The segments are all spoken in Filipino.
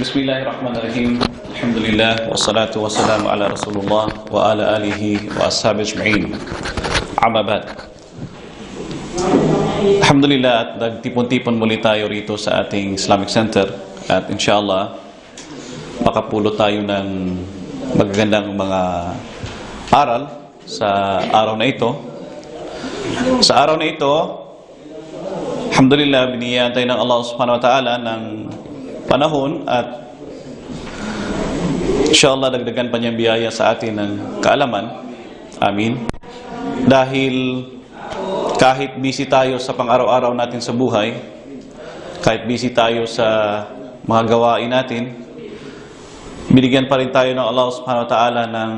Bismillahirrahmanirrahim. Alhamdulillah wassalatu wassalamu ala Rasulullah wa ala alihi wa ashabihi ajma'in. Amma ba'd. Alhamdulillah at nagtipon-tipon muli tayo rito sa ating Islamic Center at inshallah makapulot tayo ng magagandang mga aral sa araw na ito. Sa araw na ito, alhamdulillah, binigyan tayo ng Allah subhanahu wa ta'ala ng panahon at inshallah dagdagan pa niyang biyaya sa atin ng kaalaman. Amin. Dahil kahit busy tayo sa pang-araw-araw natin sa buhay, kahit busy tayo sa mga gawain natin, binigyan pa rin tayo ng Allah subhanahu wa ta'ala ng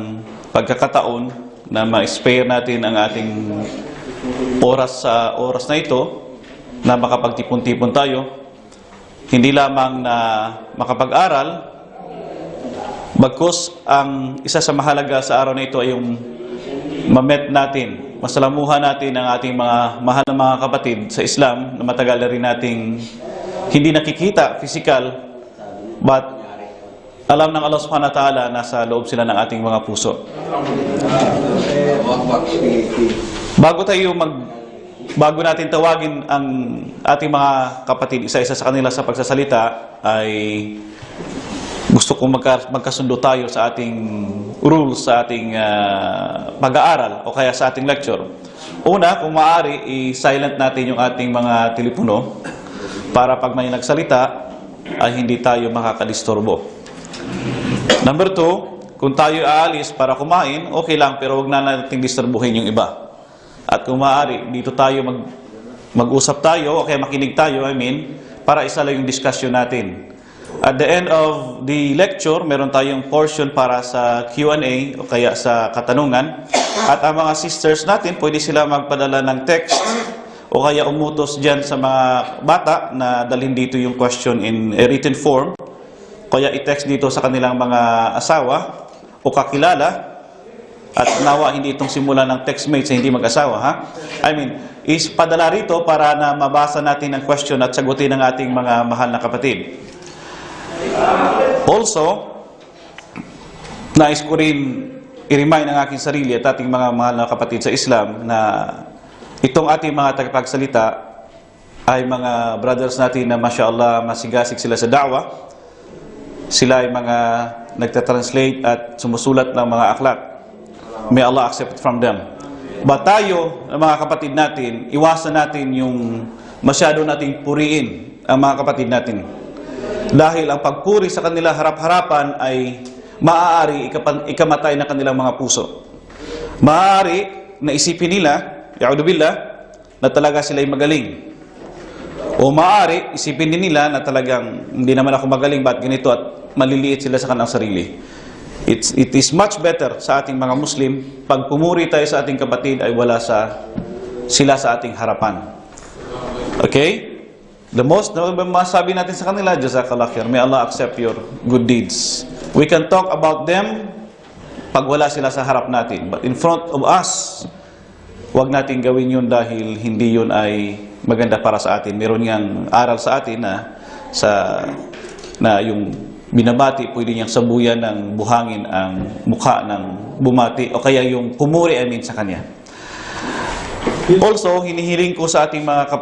pagkakataon na ma-spare natin ang ating oras sa oras na ito, na makapagtipon-tipon tayo, hindi lamang na makapag-aral, bagkus ang isa sa mahalaga sa araw na ito ay yung ma-met natin, masalamuhan natin ang ating mga mahal na mga kapatid sa Islam na matagal na rin nating hindi nakikita, physical, but alam ng Allah subhanahu wa ta'ala nasa loob sila ng ating mga puso. Bago natin tawagin ang ating mga kapatid, isa-isa sa kanila sa pagsasalita, ay gusto kong magkasundo tayo sa ating rules, sa ating pag-aaral o kaya sa ating lecture. Una, kung maaari, i-silent natin yung ating mga telepono para pag may nagsalita ay hindi tayo makakadisturbo. Number 2, kung tayo aalis para kumain, okay lang, pero huwag na natin disturbuhin yung iba. At kung maaari, dito tayo mag-usap tayo, o kaya makinig tayo, para isa lang yung discussion natin. At the end of the lecture, meron tayong portion para sa Q&A, o kaya sa katanungan. At ang mga sisters natin, pwede sila magpadala ng text, o kaya umutos dyan sa mga bata na dalhin dito yung question in a written form. Kaya i-text dito sa kanilang mga asawa o kakilala. At nawa hindi itong simula ng textmate sa hindi mag-asawa, ha? Is padala rito para na mabasa natin ang question at sagutin ng ating mga mahal na kapatid. Also, nais ko rin i-remind ang aking sarili at ating mga mahal na kapatid sa Islam na itong ating mga tagapagsalita ay mga brothers natin na mashallah masigasig sila sa da'wah. Sila ay mga nagtatranslate at sumusulat ng mga akhlak. May Allah accept it from them. But tayo, mga kapatid natin, iwasan natin yung masyado nating puriin ang mga kapatid natin. Dahil ang pagpuri sa kanila harap-harapan ay maaari ikamatay ng kanilang mga puso. Maaari na isipin nila, ya'udubillah, na talaga sila'y magaling. O maaari isipin din nila na talagang hindi naman ako magaling, ba't ganito, at maliliit sila sa kanilang sarili. It is much better sa ating mga Muslim, pag pumuri tayo sa ating kapatid ay wala sila sa ating harapan. Okay? The most na masabi natin sa kanila, Jazakallah khair, may Allah accept your good deeds. We can talk about them pag wala sila sa harap natin. But in front of us, wag natin gawin yun dahil hindi yun ay maganda para sa atin. Meron niyang aral sa atin na yung binabati, pwede niyang sabuyan ng buhangin ang mukha ng bumati o kaya yung pumuri sa kanya. Also, hinihiling ko sa ating mga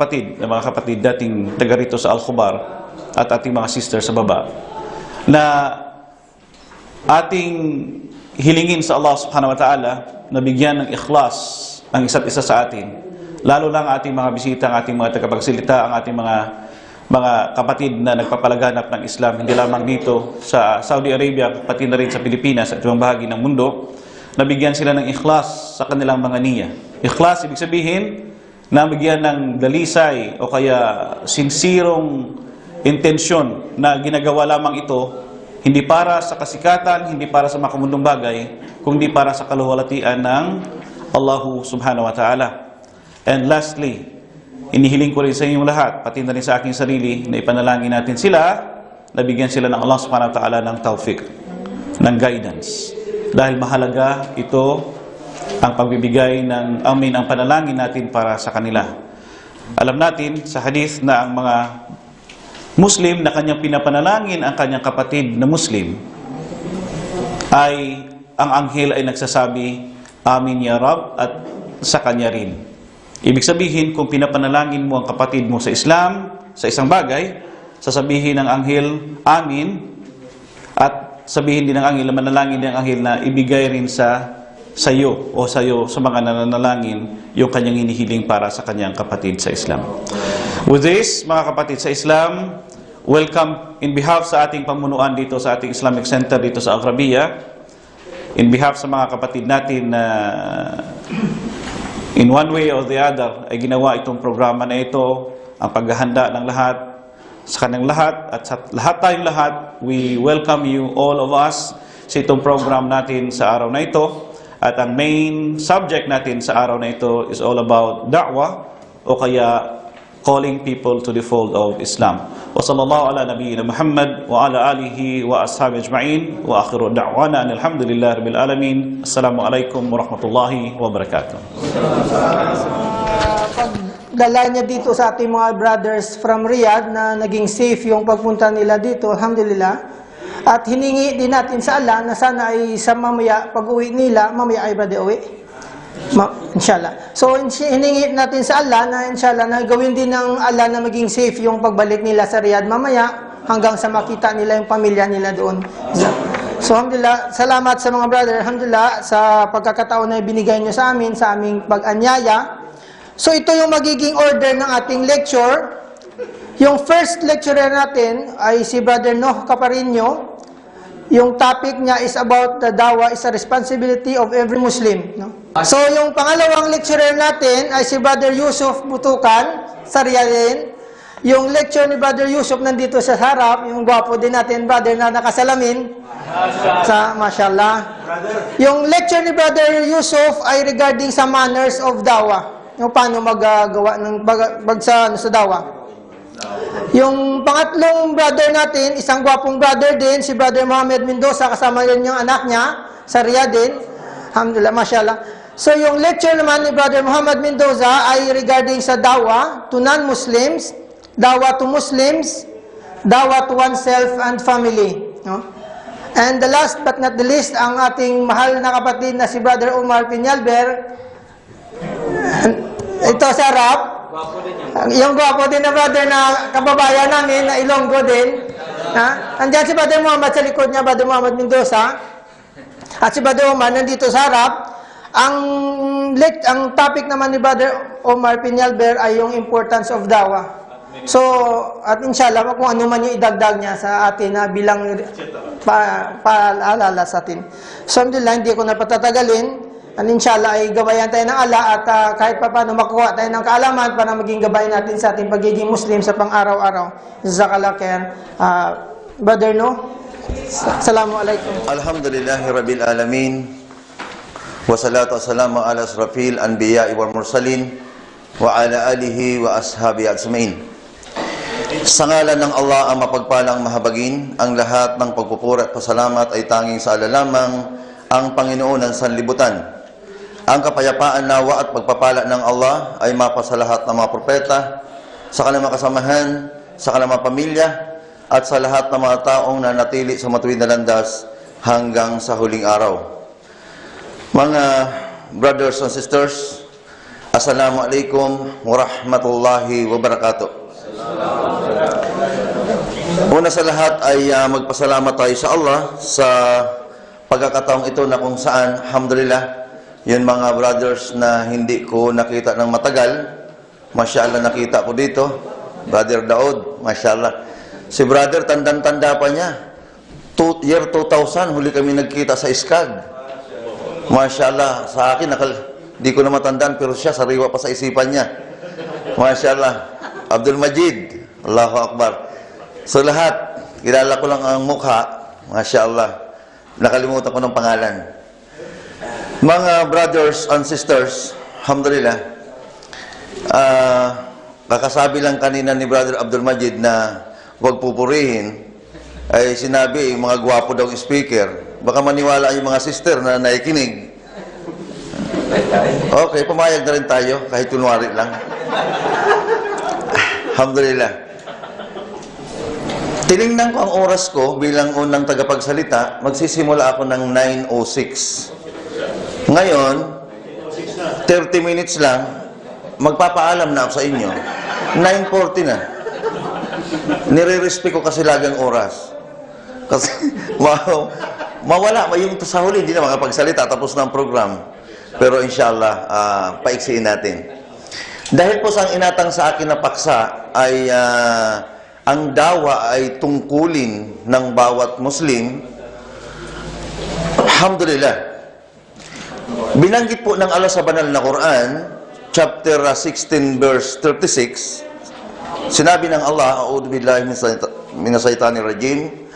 kapatid dating taga rito sa Al-Khubar at ating mga sisters sa baba, na ating hilingin sa Allah subhanahu wa ta'ala na bigyan ng ikhlas ang isa't isa sa atin. Lalo lang ating mga bisita, ang ating mga tagapagsalita, ang ating mga kapatid na nagpapalaganap ng Islam, hindi lamang dito sa Saudi Arabia, pati na rin sa Pilipinas at ibang bahagi ng mundo, nabigyan sila ng ikhlas sa kanilang mga niya. Ikhlas, ibig sabihin, nabigyan ng dalisay o kaya sinsirong intensyon na ginagawa lamang ito, hindi para sa kasikatan, hindi para sa makamundong bagay, kundi para sa kaluwalhatian ng Allah subhanahu wa ta'ala. And lastly, inihiling ko rin sa inyong lahat, pati na rin sa aking sarili, na ipanalangin natin sila, nabigyan sila ng Allah subhanahu wa ta'ala ng tawfiq, ng guidance. Dahil mahalaga ito ang pagbibigay ng ang panalangin natin para sa kanila. Alam natin sa hadith na ang mga Muslim na kanyang pinapanalangin ang kanyang kapatid na Muslim, ay ang anghel ay nagsasabi, Amin ya Rab, at sa kanya rin. Ibig sabihin, kung pinapanalangin mo ang kapatid mo sa Islam, sa isang bagay, sasabihin ng anghel, Amin, at sabihin din ng anghel, manalangin din ng anghel na ibigay rin sa iyo o sa iyo, sa mga nananalangin, yung kanyang hinihiling para sa kanyang kapatid sa Islam. With this, mga kapatid sa Islam, welcome in behalf sa ating pamunuan dito sa ating Islamic Center dito sa Aqrabiyah, in behalf sa mga kapatid natin na in one way or the other ay ginawa itong programa na ito, ang paghahanda ng lahat, sa kanyang lahat, at sa lahat tayong lahat, we welcome you, all of us, sa itong program natin sa araw na ito. At ang main subject natin sa araw na ito is all about da'wah, o kaya calling people to the fold of Islam. Wa sallallahu ala nabiyyina Muhammad wa ala alihi wa ashabihi ajma'in wa akhiru da'wana alhamdulillahi rabbil alamin. Assalamu alaikum warahmatullahi wabarakatuh. Pagdala niya dito sa ating mga brothers from Riyadh na naging safe yung pagpunta nila dito, alhamdulillah. At hiningi din natin sa Allah na sana ay sa mamaya, pag-uwi nila, mamaya ay brother uwi. Inshallah. So, hiningi natin sa Allah na inshallah na gawin din ng Allah na maging safe yung pagbalik nila sa Riyadh mamaya hanggang sa makita nila yung pamilya nila doon. So, alhamdulillah, salamat sa mga brother, alhamdulillah, sa pagkakataon na binigay nyo sa amin, sa aming pag-anyaya. So, ito yung magiging order ng ating lecture. Yung first lecturer natin ay si Brother Noh Caparino. Yung topic niya is about the dawah is a responsibility of every Muslim. No? So, yung pangalawang lecturer natin ay si Brother Yusuf Butukan sa Riyadh. Yung lecture ni Brother Yusuf nandito sa harap, yung gwapo din natin, brother na nakasalamin. Sa mashallah. Yung lecture ni Brother Yusuf ay regarding sa manners of dawah. Yung paano magagawa ng sa dawah. Yung pangatlong brother natin, isang gwapong brother din, si Brother Muhammad Mendoza, kasama rin yung anak niya sa Riyadh din. Alhamdulillah, mashallah. So yung lecture naman ni Brother Muhammad Mendoza ay regarding sa dawah to non-Muslims, dawah to Muslims, dawah to oneself and family. No? And the last but not the least, ang ating mahal na kapatid na si Brother Omar Peñalver. Ito sa harap. Yung gwapo din na brother na kababayan namin, na Ilonggo din. Nandiyan si Brother Muhammad sa likod niya, Brother Muhammad Mendoza. At si Brother Omar nandito sa harap. Ang topic naman ni Brother Omar Peñalver ay yung importance of dawah. So, at inshallah, kung ano man yung idagdag niya sa atin na bilang paalala sa atin. So, alhamdulillah, hindi ko na patatagalin. And inshallah ay gabayan tayo ng Allah at kahit pa paano makuha tayo ng kaalaman para maging gabay natin sa ating pagiging Muslim sa pang-araw-araw. Jazakallah khair. Brother No, Assalamualaikum. Alhamdulillahi Rabbil Alamin. Wassalatu wassalamu ala asrafil anbiya'i wal mursalin wa ala alihi wa ashabi ajmain. Sa ngalan ng Allah ang mapagpalang mahabagin, ang lahat ng pagpupuri at pasalamat ay tanging sa Allah lamang, ang Panginoon ng sanlibutan. Ang kapayapaan, nawa at pagpapala ng Allah ay mapa sa lahat ng mga propeta, sa kanilang kasamahan, sa kanilang mga pamilya, at sa lahat ng mga taong nanatili sa matuwid na landas hanggang sa huling araw. Mga brothers and sisters, Assalamualaikum warahmatullahi wabarakatuh. Una sa lahat ay magpasalamat tayo sa Allah sa pagkakataong ito na kung saan, alhamdulillah, yun mga brothers na hindi ko nakita ng matagal, mashallah nakita ko dito, Brother Daud, mashallah. Si brother, tandang-tanda pa niya. Year 2000, huli kami nagkita sa ISKAG. Mashallah, sa akin, di ko na matandaan, pero siya, sariwa pa sa isipan niya. Mashallah. Abdul Majid, Allahu Akbar. So lahat, kilala ko lang ang mukha, mashallah. Nakalimutan ko ng pangalan. Mga brothers and sisters, alhamdulillah, kakasabi lang kanina ni Brother Abdul Majid na huwag pupurihin, ay sinabi, mga gwapo daw yung speaker. Baka maniwala yung mga sister na naikinig. Okay, pumayag na rin tayo, kahit kunwari lang. Alhamdulillah. Tinignan ko ang oras ko bilang unang tagapagsalita, magsisimula ako ng 9:06. Ngayon, 30 minutes lang, magpapaalam na ako sa inyo. 9:40 na. Nire-respect ko kasi lagi ang oras. Kasi, mawala, yung sa huli, hindi na makapagsalita, tapos na ang program. Pero inshallah, paiksiin natin. Dahil po sa inatang sa akin na paksa ay ang dawa ay tungkulin ng bawat Muslim. Alhamdulillah. Binanggit po ng Allah sa banal na Quran, chapter 16 verse 36, sinabi ng Allah, A'udhu billahi minash shaitanir rajim,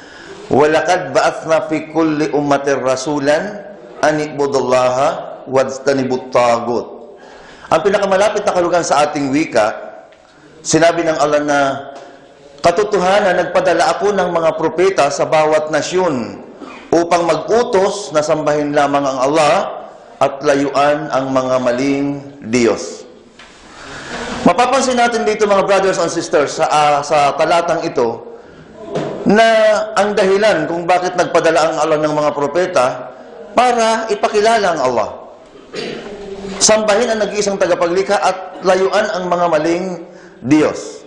"Walaqad ba'athna fi kulli ummatin rasulan an ibudullaha wajtanibut tagut." Ang pinakamalapit na kalugan sa ating wika, sinabi ng Allah na katotohanan, nagpadala ako ng mga propeta sa bawat nasyon upang mag-utos na sambahin lamang ang Allah at layuan ang mga maling Diyos. Mapapansin natin dito mga brothers and sisters sa talatang ito na ang dahilan kung bakit nagpadala ang Allah ng mga propeta para ipakilala ang Allah. Sambahin ang nag-iisang tagapaglikha at layuan ang mga maling Diyos.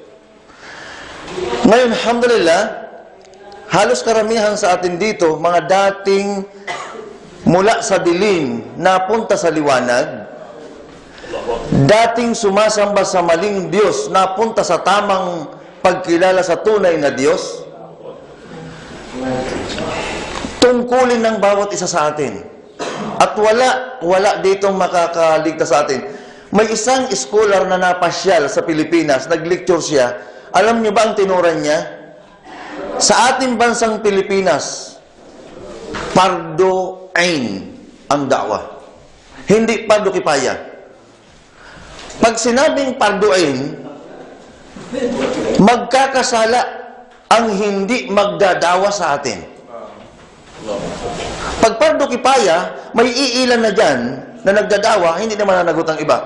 Ngayon, alhamdulillah, halos karamihan sa atin dito, mga dating mula sa dilim, napunta sa liwanag, dating sumasamba sa maling Diyos, napunta sa tamang pagkilala sa tunay na Diyos, tungkulin ng bawat isa sa atin. At wala ditong makakaligtas sa atin. May isang scholar na napasyal sa Pilipinas, nag-lecture siya. Alam niyo ba ang tinuran niya? Sa ating bansang Pilipinas, fardo ain ang da'wah. Hindi fardo kifaya. Pag sinabing fardo ain, magkakasala ang hindi magdadawa sa atin. Pag fardo kifaya, may iilan na dyan na nagdadawa, hindi naman nanagot ang iba.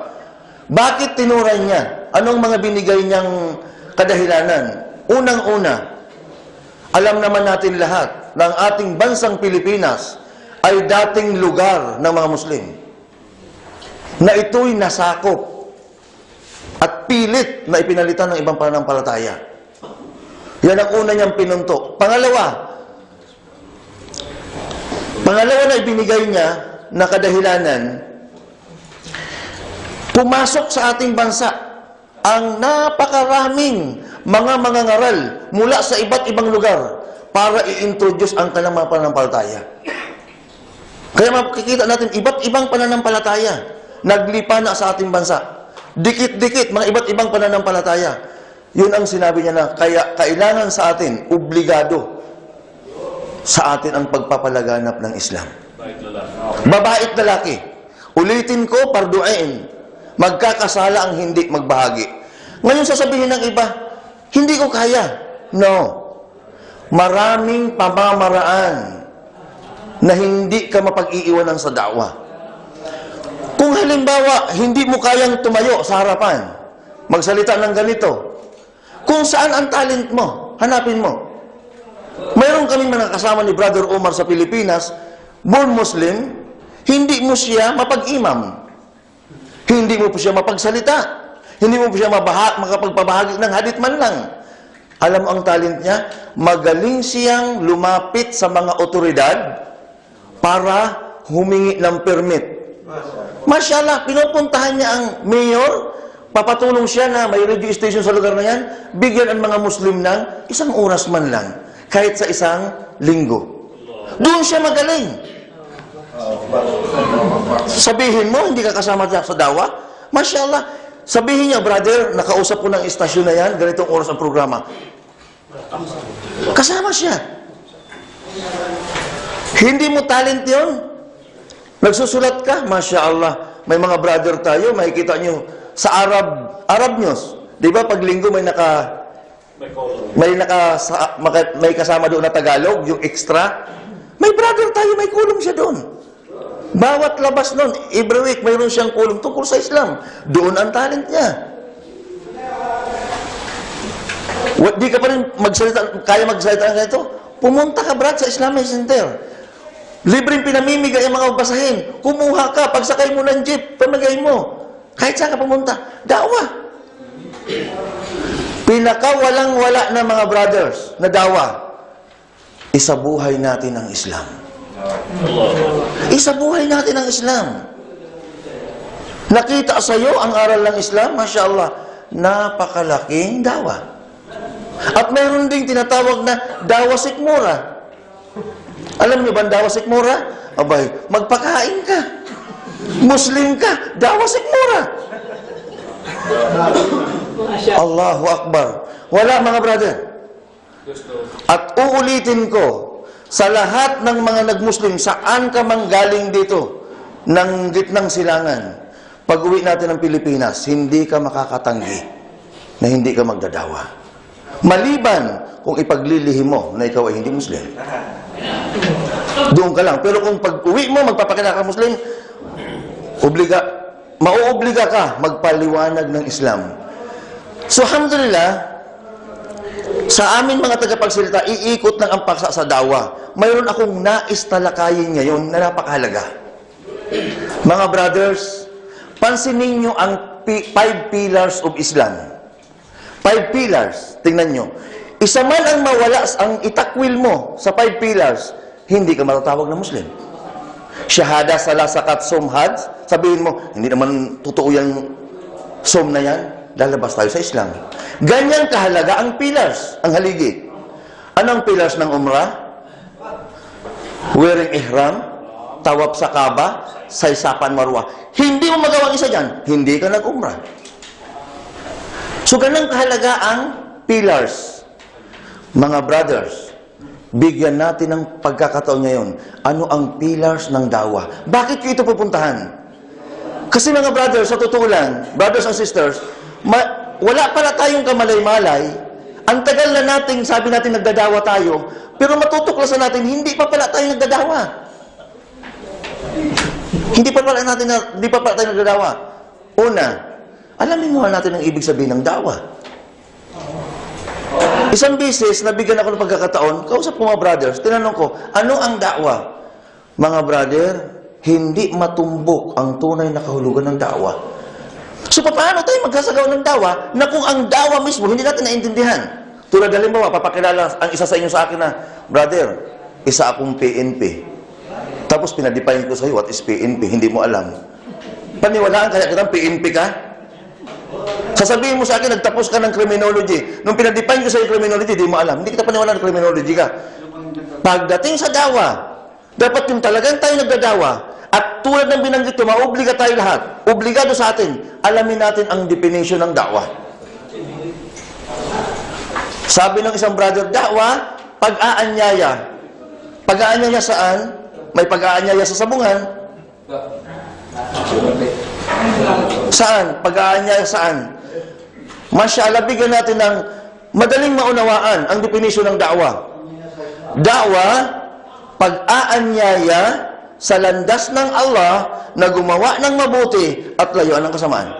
Bakit tinuran niya? Anong mga binigay niyang kadahilanan? Unang-una, alam naman natin lahat na ang ating bansang Pilipinas ay dating lugar ng mga Muslim. Na ito'y nasakop at pilit na ipinalitan ng ibang pananampalataya. Yan ang una niyang pinuntok. Pangalawa na ibinigay niya na kadahilanan, pumasok sa ating bansa ang napakaraming mga mangangaral mula sa iba't ibang lugar para i-introduce ang kanilang mga pananampalataya. Kaya makikita natin iba't ibang pananampalataya naglipa na sa ating bansa. Dikit-dikit, mga iba't ibang pananampalataya. Yun ang sinabi niya na kaya kailangan sa atin, obligado sa atin ang pagpapalaganap ng Islam. Babae at lalaki. Ulitin ko, parduain. Magkakasala ang hindi magbahagi. Ngayon sasabihin ng iba, hindi ko kaya. No. Maraming pamamaraan na hindi ka mapag-iiwanan sa da'wa. Kung halimbawa, hindi mo kayang tumayo sa harapan, magsalita ng ganito, kung saan ang talent mo, hanapin mo. Mayroon kaming mga kasama ni Brother Omar sa Pilipinas, born Muslim, hindi mo siya mapag-imam. Hindi mo po siya mapagsalita. Hindi mo po siya makapagpabahagi ng hadith man lang. Alam mo ang talent niya? Magaling siyang lumapit sa mga otoridad para humingi ng permit. Masyaallah, pinupuntahan niya ang mayor, papatulong siya na may radio station sa lugar na yan, bigyan ang mga Muslim ng isang oras man lang, kahit sa isang linggo. Doon siya magaling. Sabihin mo, hindi ka kasama sa dawa? Masyaallah. Sabihin niya, brother, nakausap ko ng istasyon na yan, ganitong oras ang programa. Kasama siya. Hindi mo talent yun? Nagsusulat ka? Masyaallah. May mga brother tayo, makikita nyo sa Arab News. Di ba, pag linggo may kasama doon na Tagalog, yung extra. May brother tayo, may kulong siya doon. Bawat labas nun, every week, mayroon siyang kulong tungkol sa Islam. Doon ang talent niya. Di ka pa rin kaya magsalita ng ganito? Pumunta ka, brad, sa Islamic Center. Libreng pinamimigay ang mga basahin. Kumuha ka, pagsakay mo ng jeep, pamigay mo. Kahit saan ka pumunta. Dawa. Pinakawalang-wala na mga brothers na dawa. Isabuhay natin ang Islam. Isabuhay natin ang Islam. Nakita sa iyo ang aral ng Islam, Masya Allah, napakalaking dawa. At mayroon ding tinatawag na dawa sikmura. Alam niyo ba ang dawa sikmura? Abay, magpakain ka. Muslim ka, dawa sikmura. Allahu Akbar. Wala, mga brother. At uulitin ko, sa lahat ng mga nagmuslim, saan ka mang galing dito, ng gitnang silangan, pag uwi natin ng Pilipinas, hindi ka makakatanggi na hindi ka magdadawa. Maliban kung ipaglilihim mo na ikaw ay hindi Muslim. Doon ka lang. Pero kung pag uwi mo, magpapakita ka Muslim, mauobliga ka magpaliwanag ng Islam. So, alhamdulillah, sa amin mga tagapagsalita, iikot ng ang paksa sa dawa. Mayroon akong nais talakayin ngayon na napakahalaga. Mga brothers, pansinin nyo ang 5 pillars of Islam. 5 pillars, tingnan nyo. Isa man ang mawala, ang itakwil mo sa 5 pillars, hindi ka matatawag na Muslim. Shahada, salah, zakat, som, hajj, sabihin mo, hindi naman totoo yung som na yan, lalabas tayo sa Islam. Ganyan kahalaga ang pillars, ang haligi. Anong pillars ng umrah? Wearing ihram, tawaf sa Kaaba, saysapan Marwa. Hindi mo magawang isa dyan, hindi ka nag-umrah. So, ganang kahalaga ang pillars. Mga brothers, bigyan natin ng pagkakataon ngayon. Ano ang pillars ng dawa? Bakit ko ito pupuntahan? Kasi mga brothers, sa totoo lang, brothers and sisters, wala pala tayong kamalay-malay. Ang tagal na nating, sabi natin, nagdadawa tayo, pero matutuklasan natin, hindi pa pala tayo nagdadawa. Hindi pa pala tayo nagdadawa. Una, alamin mo natin ang ibig sabihin ng dawa. Isang beses, nabigyan ako ng pagkakataon, kausap ko mga brothers, tinanong ko, ano ang dawa? Mga brother, hindi matumbok ang tunay na kahulugan ng dawa. So, paano tayo magsasagawa ng dawa na kung ang dawa mismo, hindi natin naintindihan? Tulad halimbawa, papakilala ang isa sa inyo sa akin na, brother, isa akong PNP. Tapos pinadefine ko sa iyo, what is PNP? Hindi mo alam. Paniwalaan kaya kitang PNP ka? Sasabihin mo sa akin, nagtapos ka ng criminology. Nung pinadefine ko sa iyo criminology, di mo alam. Hindi kita paniwala ng criminology ka. Pagdating sa dawa, dapat yung talagang tayo nagdadawa. At tulad ng binanggit ko, maobliga tayo lahat. Obligado sa atin. Alamin natin ang definition ng dawa. Sabi ng isang brother, dawa, pag-aanyaya. Pag-aanyaya saan? May pag-aanyaya sa sabungan. Saan? Pag-aanyaya saan? Masyaallah, bigyan natin ng madaling maunawaan ang definition ng da'wa. Da'wa, pag-aanyaya sa landas ng Allah na gumawa ng mabuti at layuan ng kasamaan.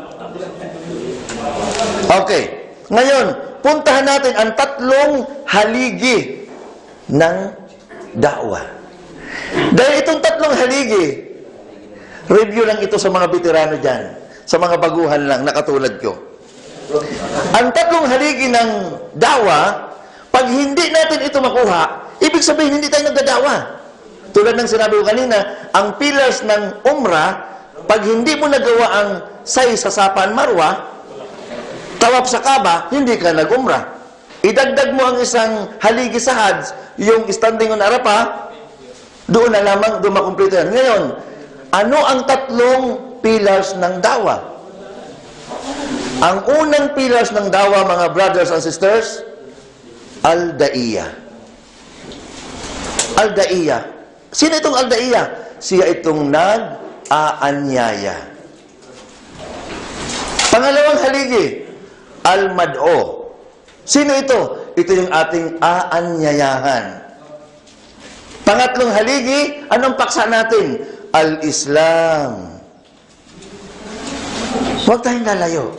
Okay. Ngayon, puntahan natin ang 3 haligi ng da'wa. Dahil itong 3 haligi, review lang ito sa mga veterano dyan, sa mga baguhan lang na katulad ko. Ang 3 haligi ng dawa, pag hindi natin ito makuha, ibig sabihin hindi tayo nagdadawa. Tulad ng sinabi ko kanina, ang pillars ng umrah, pag hindi mo nagawa ang say sa Safa Marwa, tawaf sa Kaaba, hindi ka nag-umrah. Idagdag mo ang isang haligi sa Hajj, yung standing on Arafah, doon na lamang, doon makumplito yan. Ngayon, ano ang 3 pillars ng dawa? Ang unang pillars ng dawa, mga brothers and sisters, al-da'iyah. Al-da'iyah. Sino itong al-da'iyah? Siya itong nag-aanyaya. Pangalawang haligi, al-mad'o. Sino ito? Ito yung ating aanyayahan. Pangatlong haligi, anong paksa natin? Al-Islam. Huwag tayong lalayo.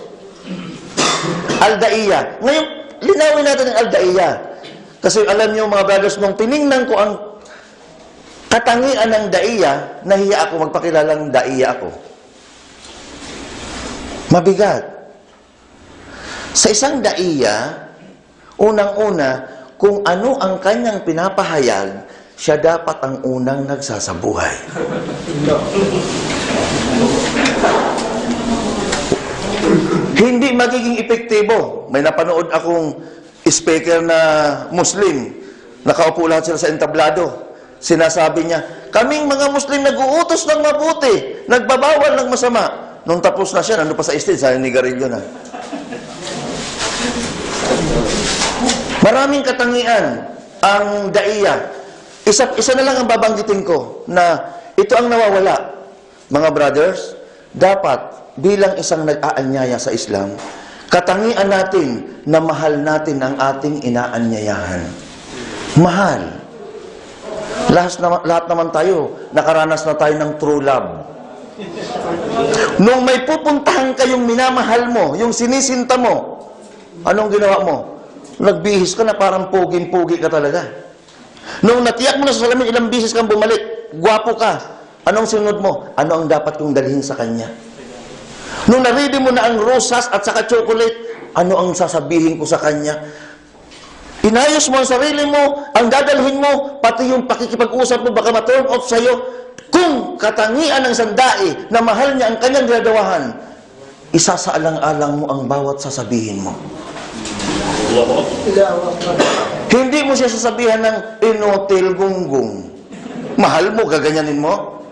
Al-Da'iyah. Ngayon, linawin natin ang Al-Daiya. Kasi alam niyo mga brothers, nung tiningnan ko ang katangian ng Daiya, nahiya ako magpakilalang Daiya ako. Mabigat. Sa isang Daiya, unang-una, kung ano ang kanyang pinapahayag, siya dapat ang unang nagsasabuhay. Hindi magiging epektibo. May napanood akong speaker na Muslim. Nakaupo lahat sila sa entablado. Sinasabi niya, kaming mga Muslim nag-uutos ng mabuti, nagbabawal ng masama. Nung tapos na siya, nandun pa sa stage, sa nigarilyo na. Maraming katangian ang Daiya. Isa na lang ang babanggitin ko na ito ang nawawala. Mga brothers, dapat bilang isang nag-aanyaya sa Islam, katangian natin na mahal natin ang ating inaanyayahan. Mahal. Lahat naman tayo, nakaranas na tayo ng true love. Nung may pupuntahan kayong minamahal mo, yung sinisinta mo, anong ginawa mo? Nagbihis ka na parang puging-pugi ka talaga. Nung natiyak mo na sa salamin, ilang bisis kang bumalik, gwapo ka. Anong sinunod mo? Ano ang dapat kong dalhin sa kanya? Nung naridi mo na ang rosas at saka chocolate, ano ang sasabihin ko sa kanya? Inayos mo ang sarili mo, ang dadalhin mo, pati yung pakikipag-usap mo, baka ma-turn off sa'yo. Kung katangian ng sandai na mahal niya ang kanyang ginagawahan, isasaalang-alang mo ang bawat sasabihin mo. Hindi mo siya sasabihan ng inotil gunggong. Mahal mo, gaganyanin mo.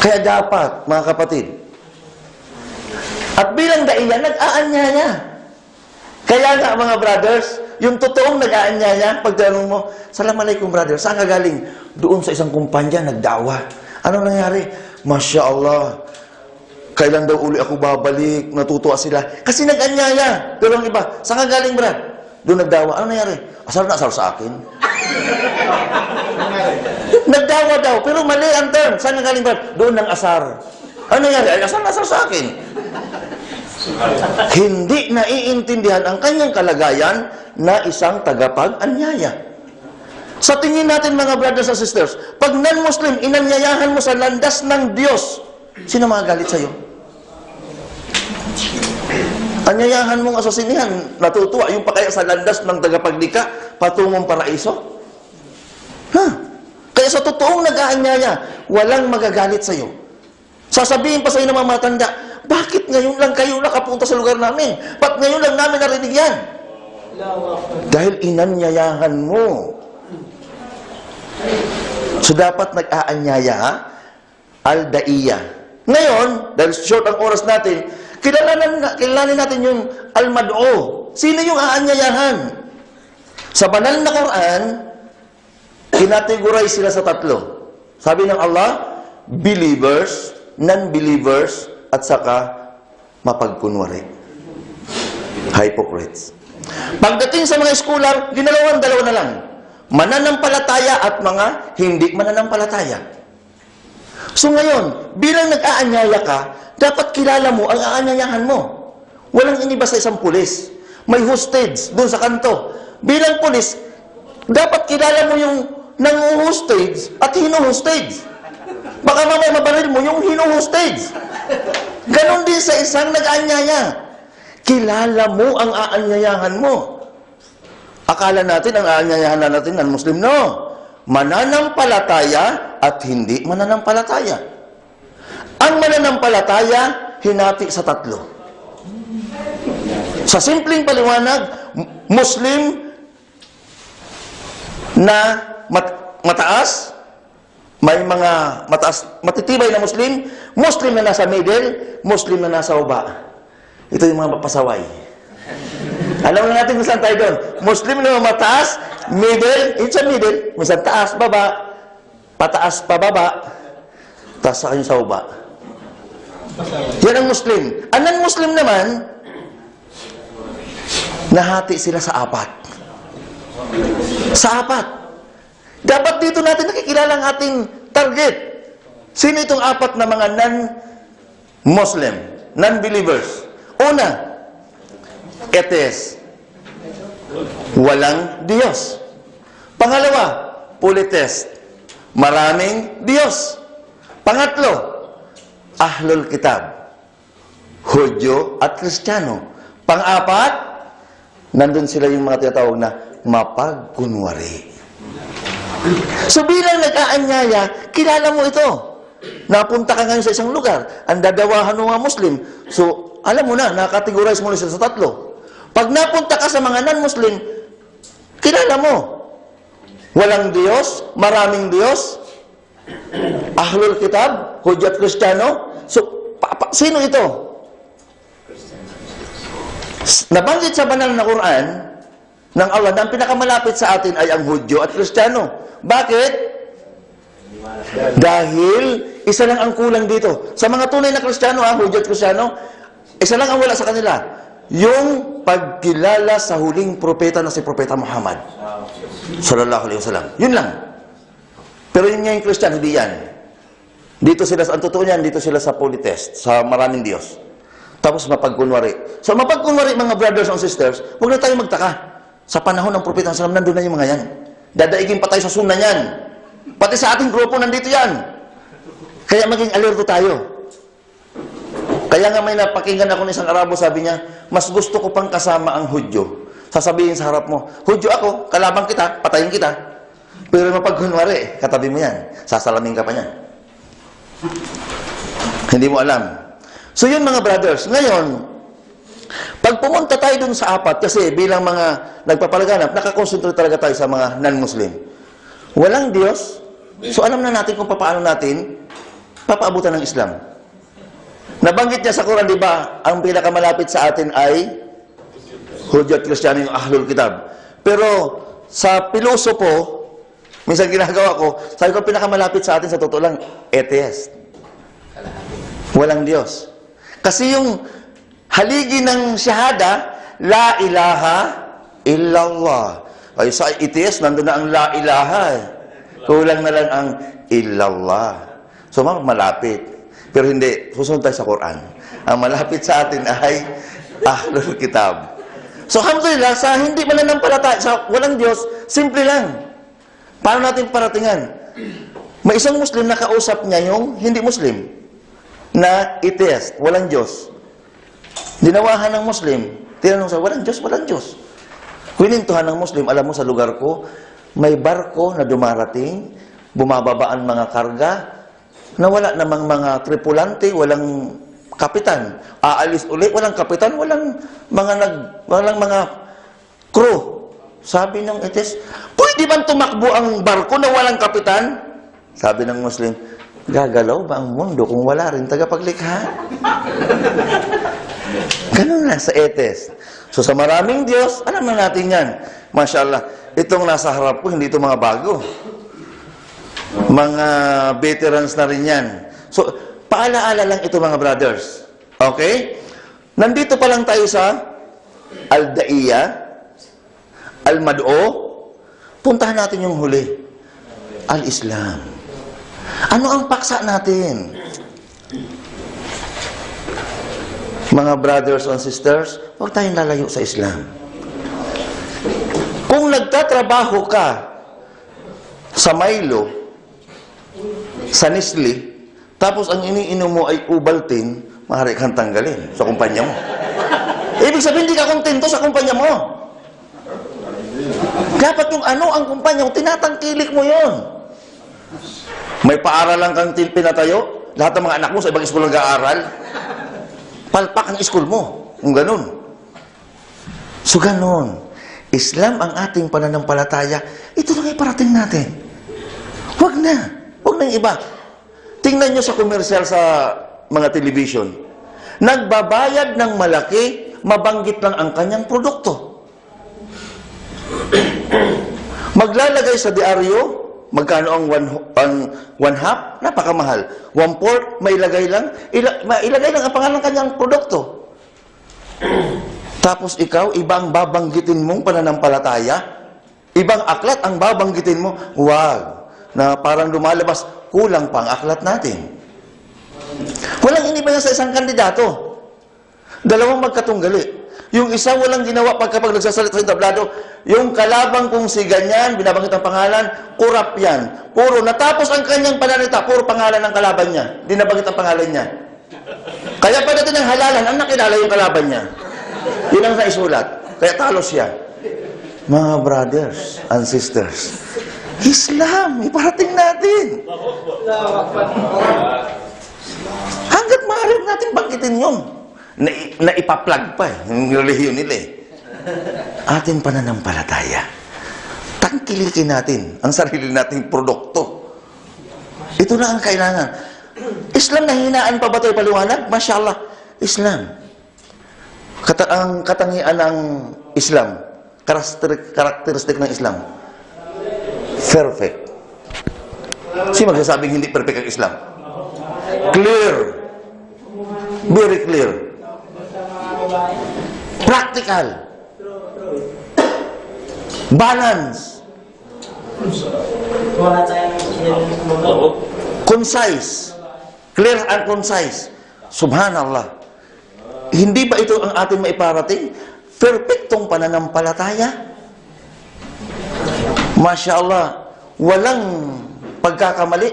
Kaya dapat, mga kapatid, at bilang Daiya, nag-aanyaya. Kaya nga, mga brothers, yung totoong nag-aanyaya, pag tanong mo, Assalamualaikum, brother, saan ka galing? Doon sa isang kumpanya, nagdawa. Ano nangyari? Masya Allah, kailan daw uli ako babalik? Natutuwa sila. Kasi nag-anyaya. Pero ang iba, saan ka galing, brad? Doon nagdawa. Ano nangyari? Asar na asar sa akin. Nagdawa daw, pero mali ang term. Saan ka galing, brad? Doon ng asar. Ano nangyari? Ay, asar na asar sa akin. Hindi naiintindihan ang kanyang kalagayan na isang tagapag-anyaya. Sa tingin natin, mga brothers and sisters, pag non-Muslim, inanyayahan mo sa landas ng Diyos, sino magalit sa'yo? Anyayahan mong asasinihan, natutuwa, yung pa kaya sa landas ng tagapaglikha, patungong paraiso? Ha? Kaya sa totoong nag-aanyaya, walang magagalit sa'yo. Sasabihin pa sa'yo ng mga matanda, bakit ngayon lang kayo nakapunta sa lugar namin? Ba't ngayon lang namin narinig yan? Dahil inanyayahan mo. So dapat nag-aanyaya, Al-Daiya. Ngayon, dahil short ang oras natin, kilalanin natin yung Al-Mad'u. Sino yung aanyayahan? Sa banal na Quran, kinategorize sila sa tatlo. Sabi ng Allah, believers, non-believers, at saka mapagkunwari. Hypocrites. Pagdating sa mga scholar, dalawa na lang. Mananampalataya at mga hindi mananampalataya. So ngayon, bilang nag-aanyaya ka, dapat kilala mo ang aanyayahan mo. Walang iniba sa isang pulis. May hostage doon sa kanto. Bilang pulis, dapat kilala mo yung nang-hostage at hino-hostage. Baka mamaya mabaril mo yung hino-hostage. Ganon din sa isang nag-aanyaya. Kilala mo ang aanyayahan mo. Akala natin ang aanyayahan natin ng Muslim, no. Mananampalataya at hindi mananampalataya. Ang mananampalataya, hinati sa tatlo. Sa simpleng paliwanag, Muslim na mataas, may mga matitibay na Muslim, Muslim na nasa middle, Muslim na nasa baba. Ito yung mga pasaway. Alam na natin kung saan tayo doon. Muslim na mataas, middle, it's a middle, minsan taas, baba, pataas, pababa, taas sa kanyang sa baba. Yan ang Muslim. Ang non-Muslim naman, nahati sila sa apat. Sa apat. Dapat dito natin nakikilala ang ating target. Sino itong apat na mga non-Muslim, non-believers? Una, atheist. Walang Diyos. Pangalawa, polytheist. Maraming Diyos. Pangatlo, ahlul kitab. Hudyo at Kristiyano. Pang-apat, nandun sila yung mga tinatawag na mapagkunwari. So bilang nag-aanyaya, kilala mo ito. Napunta ka ngayon sa isang lugar, ang dadawahan ng mga Muslim. So, alam mo na, nakategorize mo na sila sa tatlo. Pag napunta ka sa mga non-Muslim, kilala mo. Walang Diyos, maraming Diyos, ahlul kitab, hudyo at Kristiyano. So, sino ito? Nabanggit sa banal na Quran ng Allah na ang pinakamalapit sa atin ay ang Hudyo at Kristiyano. Bakit? Dahil isa lang ang kulang dito. Sa mga tunay na Kristiyano, Hudyo at Kristiyano, isa lang ang wala sa kanila. Yung pagkilala sa huling propeta na si Propeta Muhammad. Sallallahu alaihi wasallam. Yun lang. Pero yun nga yung Kristiyano, hindi yan. Dito sila, ang totoo niyan, dito sila sa polytheist, sa maraming Diyos. Tapos mapagkunwari. So mapagkunwari mga brothers and sisters, huwag na tayo magtaka. Sa panahon ng Propeta Sallam, nandun na yung mga yan. Dadaigin pa tayo sa sunnah yan. Pati sa ating grupo, nandito yan. Kaya maging alerto tayo. Kaya nga may napakinggan ako ng isang Arabo, sabi niya, mas gusto ko pang kasama ang Hudyo. Sasabihin sa harap mo, Hudyo ako, kalabang kita, patayin kita. Pero mapagkunwari, katabi mo yan. Sasalamin ka pa niyan. Hindi mo alam. So yun mga brothers, ngayon, pag pumunta tayo dun sa apat, kasi bilang mga nagpapalaganap, nakakonsentrate talaga tayo sa mga non-Muslim. Walang Diyos, so alam na natin kung paano natin papaabutan ng Islam. Nabanggit niya sa Quran, di ba, ang pinakamalapit sa atin ay Hudyo at Kristiyano, yung ahlul kitab. Pero sa pilosopo, minsan ginagawa ko, sabi ko pinakamalapit sa atin sa totoo lang, atheist. Walang Diyos. Kasi yung haligi ng shahada, la ilaha illallah. Ay sa atheist, nandun na ang la ilaha. Kulang na lang ang illallah. So malapit. Pero hindi, susunod tayo sa Quran. Ang malapit sa atin ay ahlul kitab. So alhamdulillah, sa hindi mananampalataya, sa walang Diyos, simple lang. Paano natin paratingan? May isang Muslim na kausap niya yung hindi Muslim na atheist, walang Diyos. Dinawahan ng Muslim, tinanong sa walang Diyos, walang Diyos. Kwinintuhan ng Muslim, alam mo sa lugar ko, may barko na dumarating, bumababaan mga karga, na wala namang mga tripulante, walang kapitan. Aalis uli, walang kapitan, walang mga crew. Sabi ng atheist, pwede ba tumakbo ang barko na walang kapitan? Sabi ng Muslim, gagalaw ba ang mundo kung wala rin tagapaglikha? Ganun lang sa atheist. So sa maraming Diyos, alam na natin yan. Mashallah, itong nasa harap ko, hindi ito mga bago. Mga veterans na rin yan. So, paalaala lang ito mga brothers. Okay? Nandito pa lang tayo sa Al-Da'iyya, Al-Mad'o. Puntahan natin yung huli. Al-Islam. Ano ang paksa natin? Mga brothers and sisters, huwag tayong lalayo sa Islam. Kung nagtatrabaho ka sa Milo, sa Nestle, tapos ang iniinom mo ay Ovaltine, maaari kang tanggalin sa kumpanya mo. Ibig sabihin, hindi ka kontento sa kumpanya mo. Dapat yung ang kumpanya mo, tinatangkilik mo yon. May paaralan kang pinatayo, lahat ng mga anak mo sa ibang school nag-aaral, palpak ang school mo. Kung ganun. So ganun. Islam ang ating pananampalataya, ito lang ay parating natin. Huwag na. Huwag na yung iba. Tingnan nyo sa komersyal sa mga television. Nagbabayad ng malaki, mabanggit lang ang kanyang produkto. Maglalagay sa diaryo, magkano ang one half? Napakamahal. 1/4, may ilagay lang. Ilagay lang ang pangalan ng kanyang produkto. Tapos ikaw, ibang babanggitin mong pananampalataya, ibang aklat ang babanggitin mo, wag. Na parang lumalabas, kulang pang aklat natin. Walang iniba sa isang kandidato. Dalawang magkatunggali. Yung isa walang ginawa kapag nagsasalita sa tablado. Yung kalabang kong si ganyan, binabanggit ang pangalan, kurap yan. Puro, natapos ang kanyang pananalita, puro pangalan ng kalaban niya. Di nabanggit ang pangalan niya. Kaya pagdating ng halalan, ang nakilala yung kalaban niya. Yun ang naisulat. Kaya talo siya. Mga brothers and sisters, Islam, iparating natin. Hanggat maaari natin bangkitin yun. Na ipaplag pa yung relihiyon nila Ating pananampalataya. Tangkilikin natin ang sarili nating produkto. Ito na ang kailangan. Islam, nahinaan pa ba ito ipaliwanag? Masya Allah, Islam. Ang katangian ng Islam, karakteristik ng Islam, perfect. Sino magsasabing hindi perfect ang Islam? Clear. Very clear. Practical. Balance. Concise. Clear and concise. Subhanallah. Hindi ba ito ang ating maiparating? Perfectong pananampalataya. Masya Allah. Walang pagkakamali.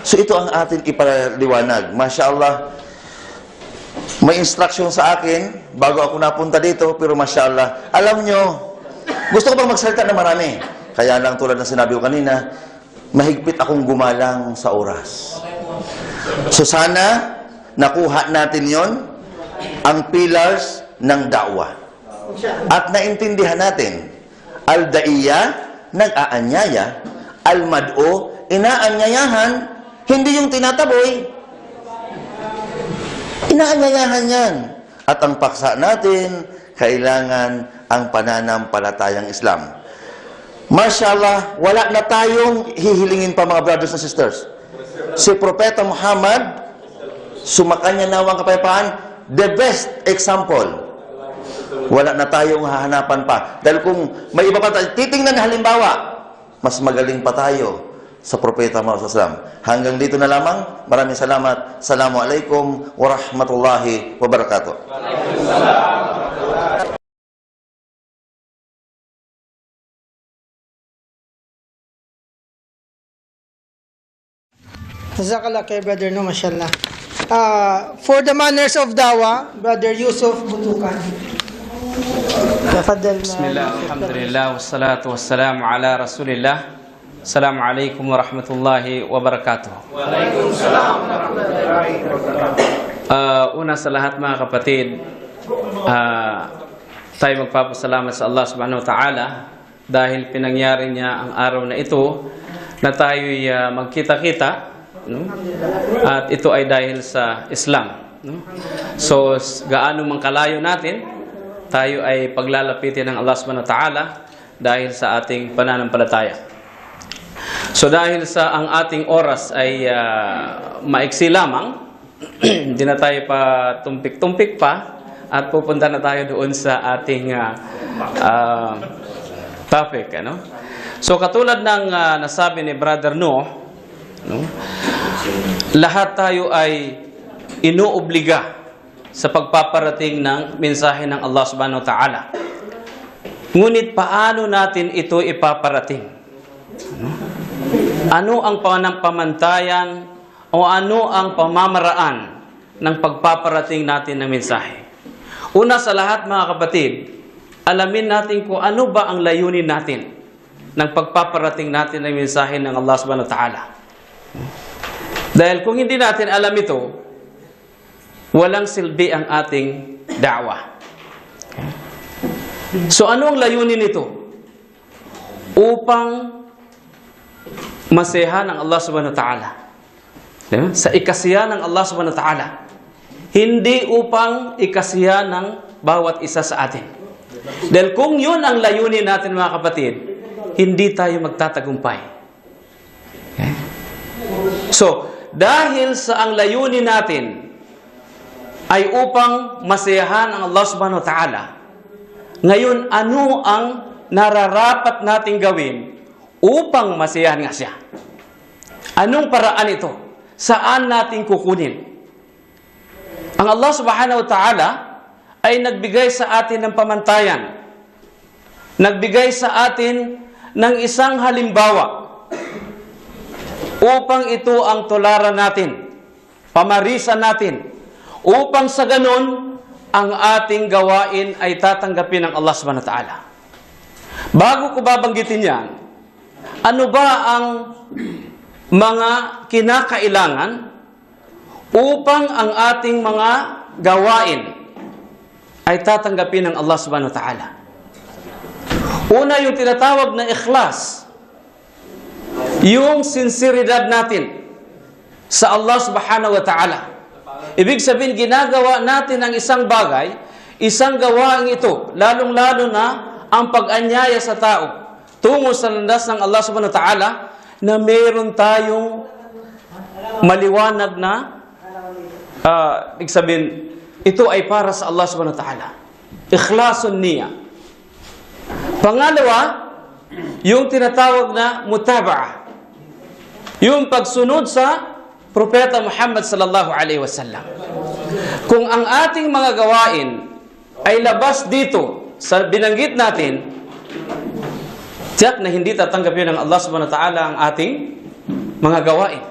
So ito ang ating ipaliwanag. Masya Allah. May instruction sa akin bago ako napunta dito, pero Masya Allah. Alam nyo, gusto ko bang magsalita na marami? Kaya lang tulad ng sinabi ko kanina, mahigpit akong gumalang sa oras. So sana, nakuha natin yon ang pillars ng da'wah. At naintindihan natin, al-da'iyya, nag-aanyaya, al-mad'o, inaanyayahan, hindi yung tinataboy. Inaanyayahan yan. At ang paksa natin, kailangan ang pananampalatayang Islam. Mashallah, wala na tayong hihilingin pa mga brothers and sisters. Si Propeta Muhammad, sumakanya nawang kapayapaan, the best example. Wala na tayong hahanapan pa. Dahil kung may iba pa tayo, titingnan na halimbawa, mas magaling pa tayo sa Propeta Muhammad SAW. Hanggang dito na lamang. Maraming salamat. Assalamualaikum warahmatullahi wabarakatuh. Jazakallah kay Brother No, mashallah. For the manners of Dawa, Brother Yusuf Butukan. Bismillah, alhamdulillah, wassalatu wassalamu ala rasulillah. Assalamualaikum warahmatullahi wabarakatuh. Waalaikumsalam warahmatullahi wabarakatuh. Una sa lahat mga kapatid, tayo magpapasalamat sa Allah subhanahu wa ta'ala dahil pinangyari niya ang araw na ito na tayo'y magkita-kita. No? At ito ay dahil sa Islam. No? So, gaano man kalayo natin, tayo ay paglalapitin ng Allah subhanahu wa ta'ala dahil sa ating pananampalataya. So, dahil sa ang ating oras ay maiksi lamang, hindi na tayo pa tumpik-tumpik pa at pupunta na tayo doon sa ating topic. Ano? So, katulad ng nasabi ni Brother No, lahat tayo ay inuobliga sa pagpaparating ng mensahe ng Allah subhanahu wa ta'ala. Ngunit paano natin ito ipaparating? Ano ang panampamantayan o ano ang pamamaraan ng pagpaparating natin ng mensahe? Una sa lahat mga kapatid, alamin natin kung ano ba ang layunin natin ng pagpaparating natin ng mensahe ng Allah subhanahu wa ta'ala. Dahil kung hindi natin alam ito, walang silbi ang ating da'wah. So ano ang layunin nito? Upang masehan ng Allah subhanahu wa ta'ala. Sa ikasiya ng Allah subhanahu wa ta'ala. Hindi upang ikasiya ng bawat isa sa atin. Dahil kung yun ang layunin natin mga kapatid, hindi tayo magtatagumpay. Okay? So, dahil sa ang layunin natin ay upang masayahan ang Allah subhanahu wa ta'ala, ngayon ano ang nararapat nating gawin upang masayahan nga siya? Anong paraan ito? Saan natin kukunin? Ang Allah subhanahu wa ta'ala ay nagbigay sa atin ng pamantayan. Nagbigay sa atin ng isang halimbawa upang ito ang tularan natin, pamarisan natin, upang sa ganon ang ating gawain ay tatanggapin ng Allah subhanahu wa ta'ala. Bago ko babanggitin yan, ano ba ang mga kinakailangan upang ang ating mga gawain ay tatanggapin ng Allah subhanahu wa ta'ala? Una, yung tinatawag na ikhlas, yung sinseridad natin sa Allah subhanahu wa ta'ala. Ibig sabihin, ginagawa natin ang isang bagay, isang gawain ito, lalong-lalo na ang pag-anyaya sa tao tungo sa landas ng Allah subhanahu wa ta'ala, na meron tayong maliwanag na ibig sabihin, ito ay para sa Allah subhanahu wa ta'ala. Ikhlasun niya. Pangalawa, yung tinatawag na mutaba'ah, yung pagsunod sa Propeta Muhammad sallallahu alaihi wasallam. Kung ang ating mga gawain ay labas dito sa binanggit natin, tiyak na hindi tatanggapin ng Allah subhanahu wa ta'ala ang ating mga gawain.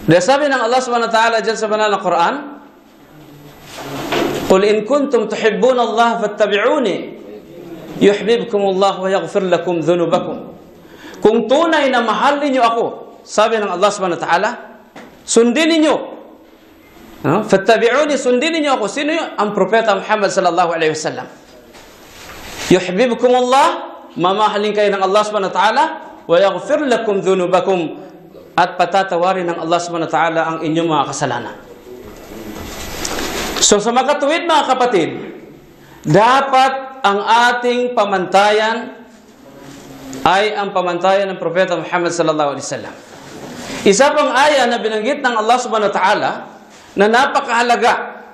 Dahil sabi ng Allah subhanahu wa ta'ala dyan sa banal na Quran, "Qul in kuntum tuhibbuna Allah fattabi'uni yuhibbukum Allah wa yaghfir lakum dhunubakum." Kung tunay na mahal ninyo ako, sabi ng Allah subhanahu wa ta'ala, sundin ninyo. Fattabi'uni, sundin ninyo ako. Sino yun? Ang Propeta Muhammad sallallahu alaihi wasallam. Yuhibbukum Allah, mamahalin kayo ng Allah subhanahu wa ta'ala, wa yaghfir lakum dhunubakum, at patatawarin ng Allah subhanahu wa ta'ala ang inyong mga kasalanan. So sa makatuwid mga kapatid, dapat ang ating pamantayan ay ang pamantayan ng Propeta Muhammad sallallahu alaihi wasallam. Isa pang aya na binanggit ng Allah subhanahu wa ta'ala na napakahalaga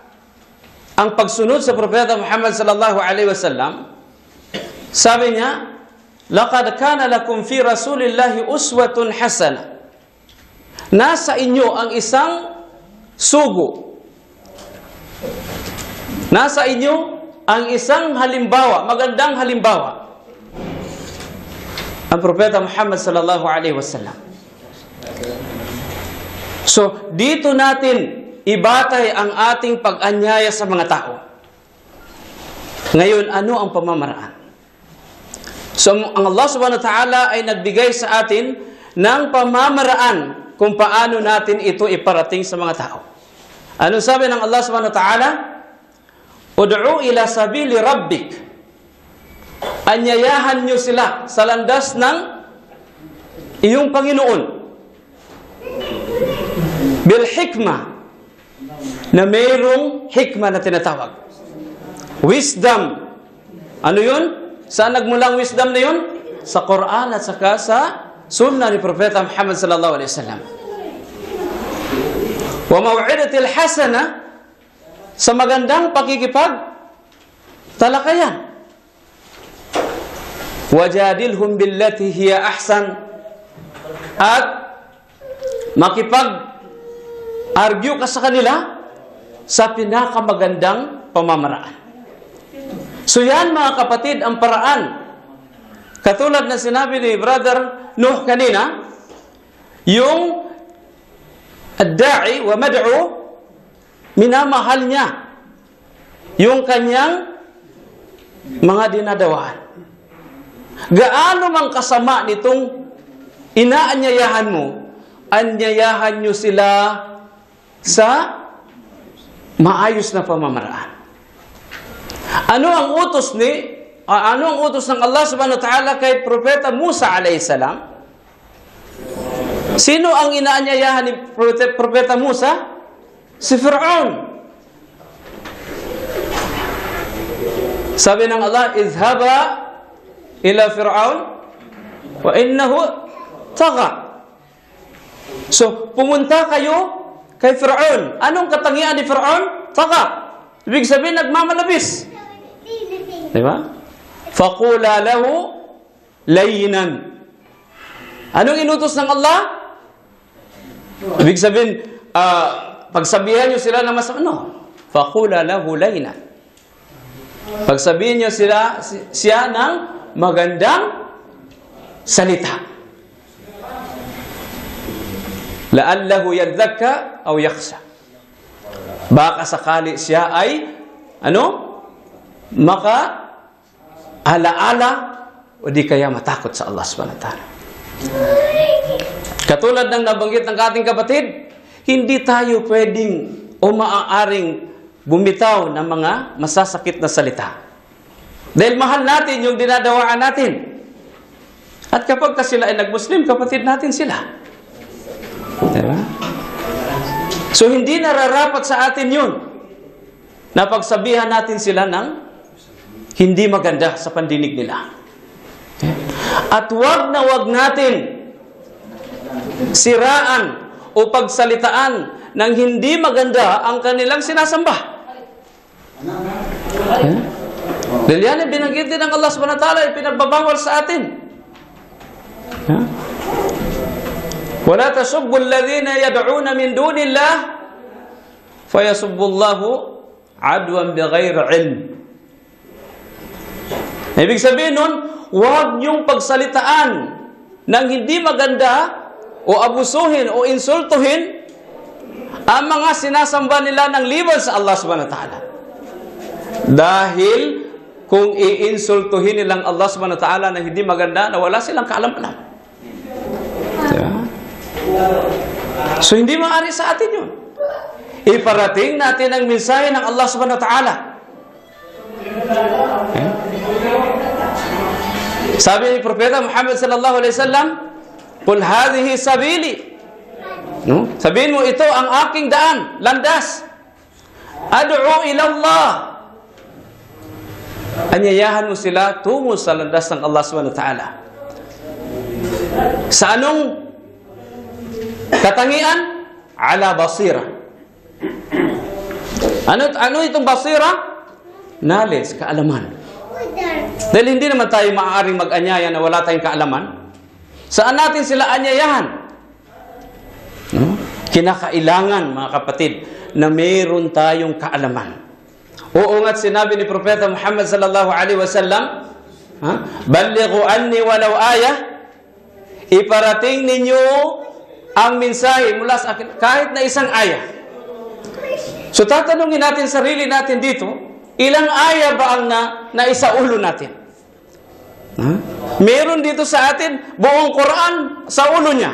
ang pagsunod sa Propeta Muhammad sallallahu alaihi wasallam, sabi niya, "Laqad kana lakum fi Rasulillahi uswatun hasana." Nasa inyo ang isang sugo. Nasa inyo ang isang halimbawa, magandang halimbawa. Ang Propeta Muhammad sallallahu alaihi wasallam. So, dito natin ibatay ang ating pag-anyaya sa mga tao. Ngayon, ano ang pamamaraan? So, ang Allah subhanahu wa ta'ala ay nagbigay sa atin ng pamamaraan kung paano natin ito iparating sa mga tao. Ano sabi ng Allah subhanahu wa ta'ala? "Ud'u ila sabili rabbik." Anyayahan nyo sila sa landas ng iyong Panginoon. Bil hikmah, na mayroong hikmah na tinatawag. Wisdom. Ano yun? Saan nagmulang wisdom na yun? Sa Quran at saka sa Sunnah ni Propeta Muhammad sallallahu alaihi wasallam. Wa maw'idatil hasana, sa magandang pakikipag talakayan. Wajadilhum billati hiya ahsan, at makipag-argue ka sa kanila sa pinakamagandang pamamaraan. So yan mga kapatid ang paraan. Katulad na sinabi ni Brother Nuh kanina, yung ad-da'i wa mad'u, minamahal niya yung kanyang mga dinadawaan. Gaano mang kasama nitong inaanyayahan mo, anyayahan nyo sila sa maayos na pamamaraan. Ano ang utos ng Allah subhanahu wa ta'ala kay Propeta Musa alayhi salam? Sino ang inaanyayahan ni Propeta Musa? Si Fir'aun. Sabi ng Allah, "Izhaba ila Fir'aun wa innahu tagha." So, pumunta kayo kay Fir'aun. Anong katangian ni Fir'aun? Tagha. Ibig sabihin, nagmamalabis. Diba? Faqula lahu layyinan. Anong inutos ng Allah? Ibig sabihin, pagsabihan nyo sila na mas faqula lahu laynan. Pagsabihin niyo siya ng magandang salita. La'allahu yadhakka aw yakhsha. Baka sakali siya ay maka alaala o di kaya matakot sa Allah subhanahu wa ta'ala. Katulad ng nabanggit ng ating kapatid, hindi tayo pwedeng o maaaring bumitaw ng mga masasakit na salita. Dahil mahal natin yung dinadawaan natin. At kapag sila ay nag-Muslim, kapatid natin sila. Diba? So hindi nararapat sa atin yun na pagsabihan natin sila ng hindi maganda sa pandinig nila. At wag na wag natin siraan o pagsalitaan ng hindi maganda ang kanilang sinasamba. Dahil yan ay binanggit din ng Allah subhanahu wa ta'ala, ipinagbabawal sa atin. وَلَا تَسُبُّوا الَّذِينَ يَدْعُونَ مِن دُونِ اللَّهِ فَيَسُبُّوا اللَّهُ عَدْوًا بِغَيْرِ عِلْمٍ. Ibig sabihin nun, huwag niyong pagsalitaan ng hindi maganda o abusuhin o insultuhin ang mga sinasamba nila ng liban sa Allah subhanahu wa ta'ala. Dahil kung iinsultuhin nilang Allah subhanahu wa ta'ala na hindi maganda, na wala silang kaalam-alam. Diba? So hindi maaari sa atin yun. Iparating natin ang mensahe ng Allah subhanahu wa ta'ala. Sabi ni Propeta Muhammad sallallahu alaihi wasallam, "Qul hadhihi sabili." Sabihin mo, ito ang aking daan, landas. Ad'u ila Allah. Anyayahan mo sila tungo sa landas ng Allah subhanahu wa ta'ala. Sa anong katangian? Ala basira. Ano itong basira? Knowledge, kaalaman. Dahil hindi naman tayo maaaring mag-anyaya na wala tayong kaalaman. Saan natin sila anyayahan? Kinakailangan, mga kapatid, na mayroon tayong kaalaman. Oo nga't sinabi ni Propeta Muhammad sallallahu alaihi wasallam, "Ballighu anni walau ayah." Iparating ninyo ang mensahe mula sa akin kahit na isang ayah. So tatanungin natin sarili natin dito, ilang ayah ba ang naisaulo natin? Meron dito sa atin buong Quran sa ulo niya.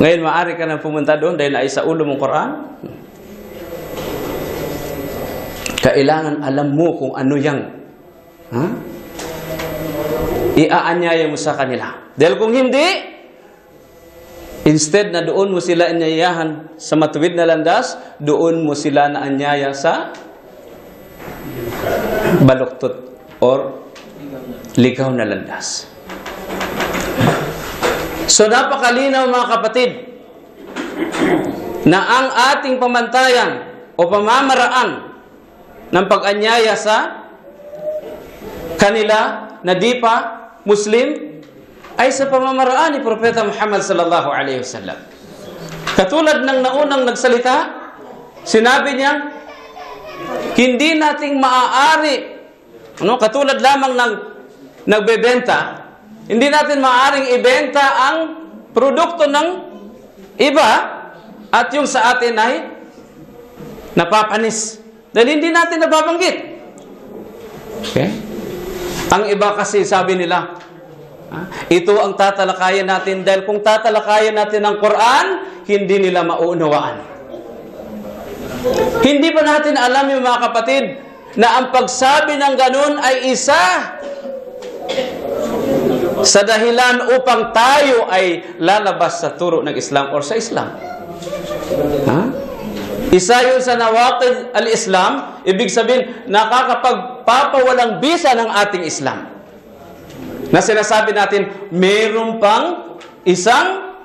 Ngayon maaari ka nang pumunta doon dahil naisaulo mong Quran. Kailangan alam mo kung ano yang iaanyaya mo sa kanila. Dahil kung hindi, instead na doon mo sila anyayahan sa matuwid na landas, doon mo sila naanyaya sa baluktot or ligaw na landas. So napakalinaw, mga kapatid, na ang ating pamantayan o pamamaraan ng pag-anyaya sa kanila na di pa Muslim ay sa pamamaraan ni Propeta Muhammad sallallahu alaihi wasallam. Katulad ng naunang nagsalita, sinabi niya, hindi nating maaari, katulad lamang ng nagbebenta, hindi natin maaaring ibenta ang produkto ng iba at yung sa atin ay napapanis. Dahil hindi natin nababanggit. Okay? Ang iba kasi sabi nila, ito ang tatalakayan natin dahil kung tatalakayan natin ang Quran, hindi nila mauunawaan. Hindi ba natin alam, yung mga kapatid, na ang pagsabi ng ganun ay isa sa dahilan upang tayo ay lalabas sa turo ng Islam or sa Islam? Isa yun sa nawaqid al-Islam, ibig sabihin, nakakapagpapawalang bisa ng ating Islam. Na sinasabi natin, mayroon pang isang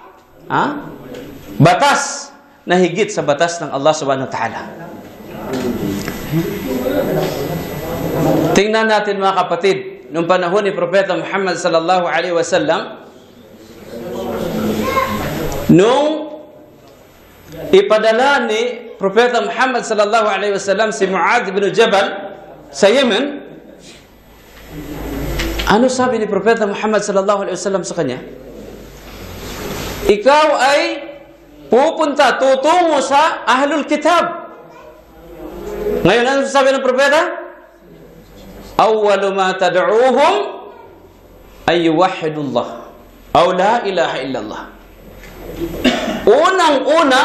batas na higit sa batas ng Allah subhanahu wa ta'ala. Tingnan natin, mga kapatid, noong panahon ni Propeta Muhammad sallallahu alaihi wasallam, nung ipadala ni Propeta Muhammad sallallahu alaihi wasallam si Mu'adh bin Jabal sa Yemen, ano sabi ni Propeta Muhammad sallallahu alaihi wasallam sa kanya? Ikaw ay pupunta, tutungo sa Ahlul Kitab. Ngayon, ano sabi ng Propeta? Awwalu ma tad'uuhum ay yuwahhidullah aw la ilaha illallah. Unang-una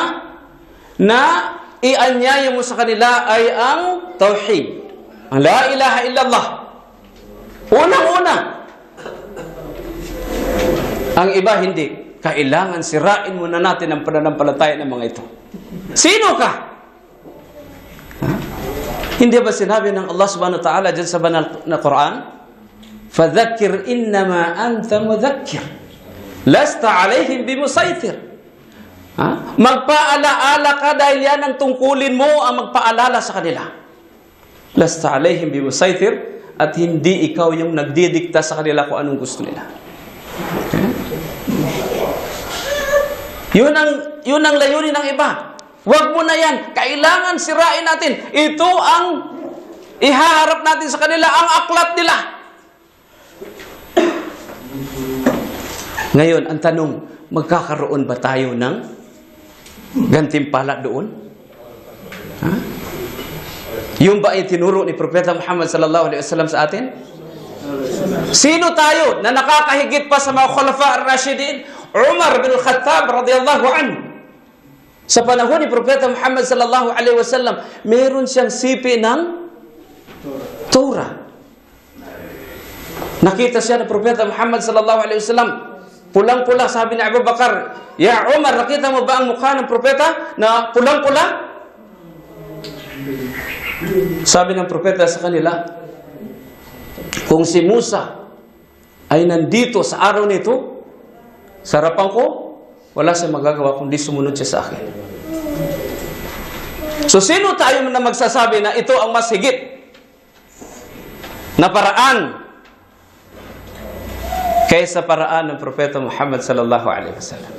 na ianyaya mo sa kanila ay ang tauhid, ang la ilaha illallah. Unang-una. Ang iba hindi. Kailangan sirain muna natin ang pananampalataya ng mga ito. Sino ka? Ha? Hindi ba sinabi ng Allah subhanahu wa ta'ala dyan sa banal na Quran? فَذَكِّرْ إِنَّمَا أَنْتَ مُذَكِّرْ لَسْتَ عَلَيْهِمْ بِمُسَيْطِرْ. Magpaalaala ka dahil yan ang tungkulin mo ang magpaalala sa kanila. لَسْتَ عَلَيْهِمْ بِمُسَيْطِرْ. At hindi ikaw yung nagdidikta sa kanila kung anong gusto nila. Okay? Yun ang layunin ng iba. Huwag mo na yan. Kailangan sirain natin. Ito ang ihaharap natin sa kanila, ang aklat nila. Ngayon, ang tanong, magkakaroon ba tayo ng gantimpala doon? Ha? Yung ba ay tinuro ni Propeta Muhammad sallallahu alaihi wasallam sa atin? Sino tayo na nakakahigit pa sa mga khulafa ar-rashidin? Umar bin Khattab radhiyallahu anhu. Sa panahon ni Propeta Muhammad sallallahu alaihi wasallam, meron siyang sipi ng Torah. Nakita siya ng Propeta Muhammad sallallahu alaihi wasallam, pulang-pula. Sabi ni Abu Bakar, "Ya Umar, nakita mo ba ang mukha ng propeta na pulang-pula?" Sabi ng propeta sa kanila, kung si Musa ay nandito sa araw nito, sa harapan ko, wala siyang magagawa kundi sumunod siya sa akin. So sino tayo na magsasabi na ito ang mas higit na paraan kaysa paraan ng Propeta Muhammad sallallahu alaihi wasallam?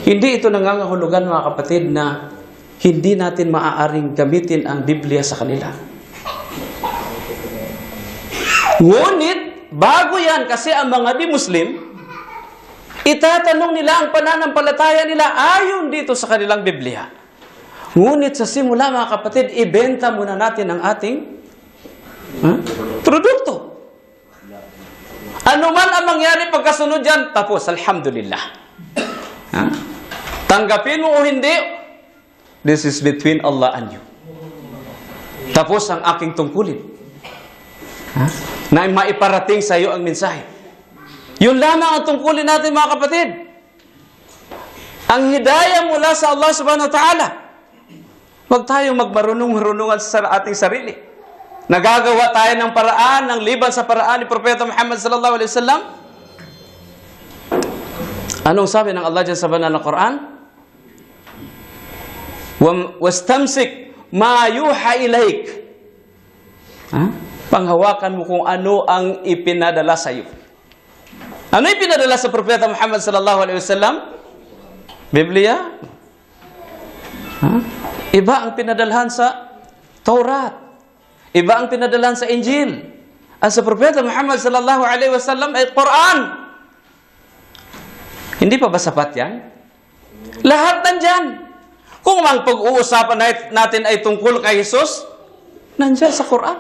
Hindi ito nangangahulugan, mga kapatid, na hindi natin maaaring gamitin ang Biblia sa kanila. Ngunit, bago yan, kasi ang mga di-Muslim, itatanong nila ang pananampalataya nila ayon dito sa kanilang Biblia. Ngunit sa simula, mga kapatid, ibenta muna natin ang ating produkto. Ano man ang mangyari pagkasunod yan, tapos, alhamdulillah. Tanggapin mo o hindi, this is between Allah and you. Tapos ang aking tungkulin. Na maiparating sa iyo ang mensahe. Yun lamang ang tungkulin natin, mga kapatid. Ang hidayah mula sa Allah subhanahu wa ta'ala. Huwag tayong magmarunong-marunungan sa ating sarili. Nagagawa tayo ng paraan, ng liban sa paraan ni Propeta Muhammad sallallahu alaihi wasallam. Anong sabi ng Allah dyan sa banal na Quran? Wastamsik ma yuha ilaik. Panghawakan mo kung ano ang ipinadala sa iyo. Ano ipinadala sa Propeta Muhammad sallallahu alaihi wasallam? Biblia? Iba ang pinadalhan sa Taurat. Iba ang pinadalhan sa Injil. At sa Propeta Muhammad sallallahu alaihi wasallam ay Quran. Hindi pa ba sapat yan? Lahat nandyan. Kung ang pag-uusapan natin ay tungkol kay Jesus, nandyan sa Quran.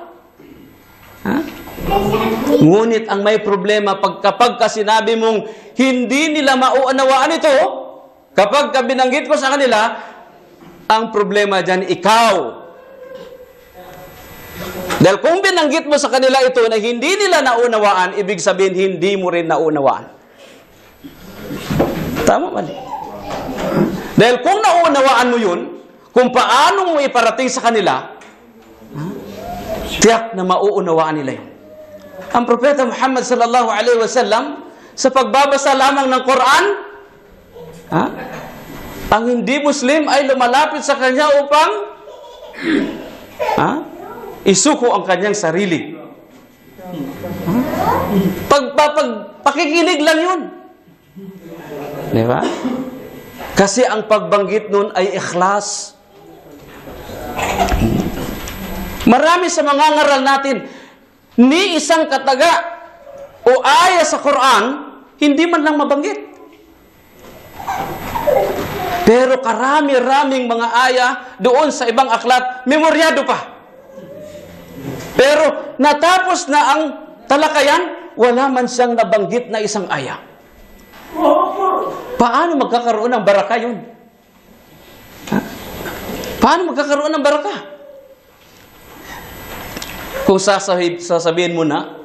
Ngunit ang may problema kapag sinabi mong hindi nila mauunawaan ito, kapag binanggit ko sa kanila, ang problema dyan ikaw. Dahil kung binanggit mo sa kanila ito na hindi nila naunawaan, ibig sabihin hindi mo rin naunawaan. Tama, mali. Dahil kung naunawaan mo yun, kung paano mo iparating sa kanila, tiyak na mauunawaan nila yun. Ang Propeta Muhammad sallallahu alaihi wasallam, sa pagbabasa lamang ng Quran, ang hindi Muslim ay lumalapit sa kanya upang isuko ang kanyang sarili. Pakikinig lang yun. Di ba? Kasi ang pagbanggit nun ay ikhlas. Marami sa mga ngaral natin, ni isang kataga o aya sa Quran, hindi man lang mabanggit. Pero karami-raming mga aya doon sa ibang aklat, memoryado pa. Pero natapos na ang talakayan, wala man siyang nabanggit na isang aya. Paano magkakaroon ng baraka yun? Ha? Paano magkakaroon ng baraka? Kung sasabihin mo na,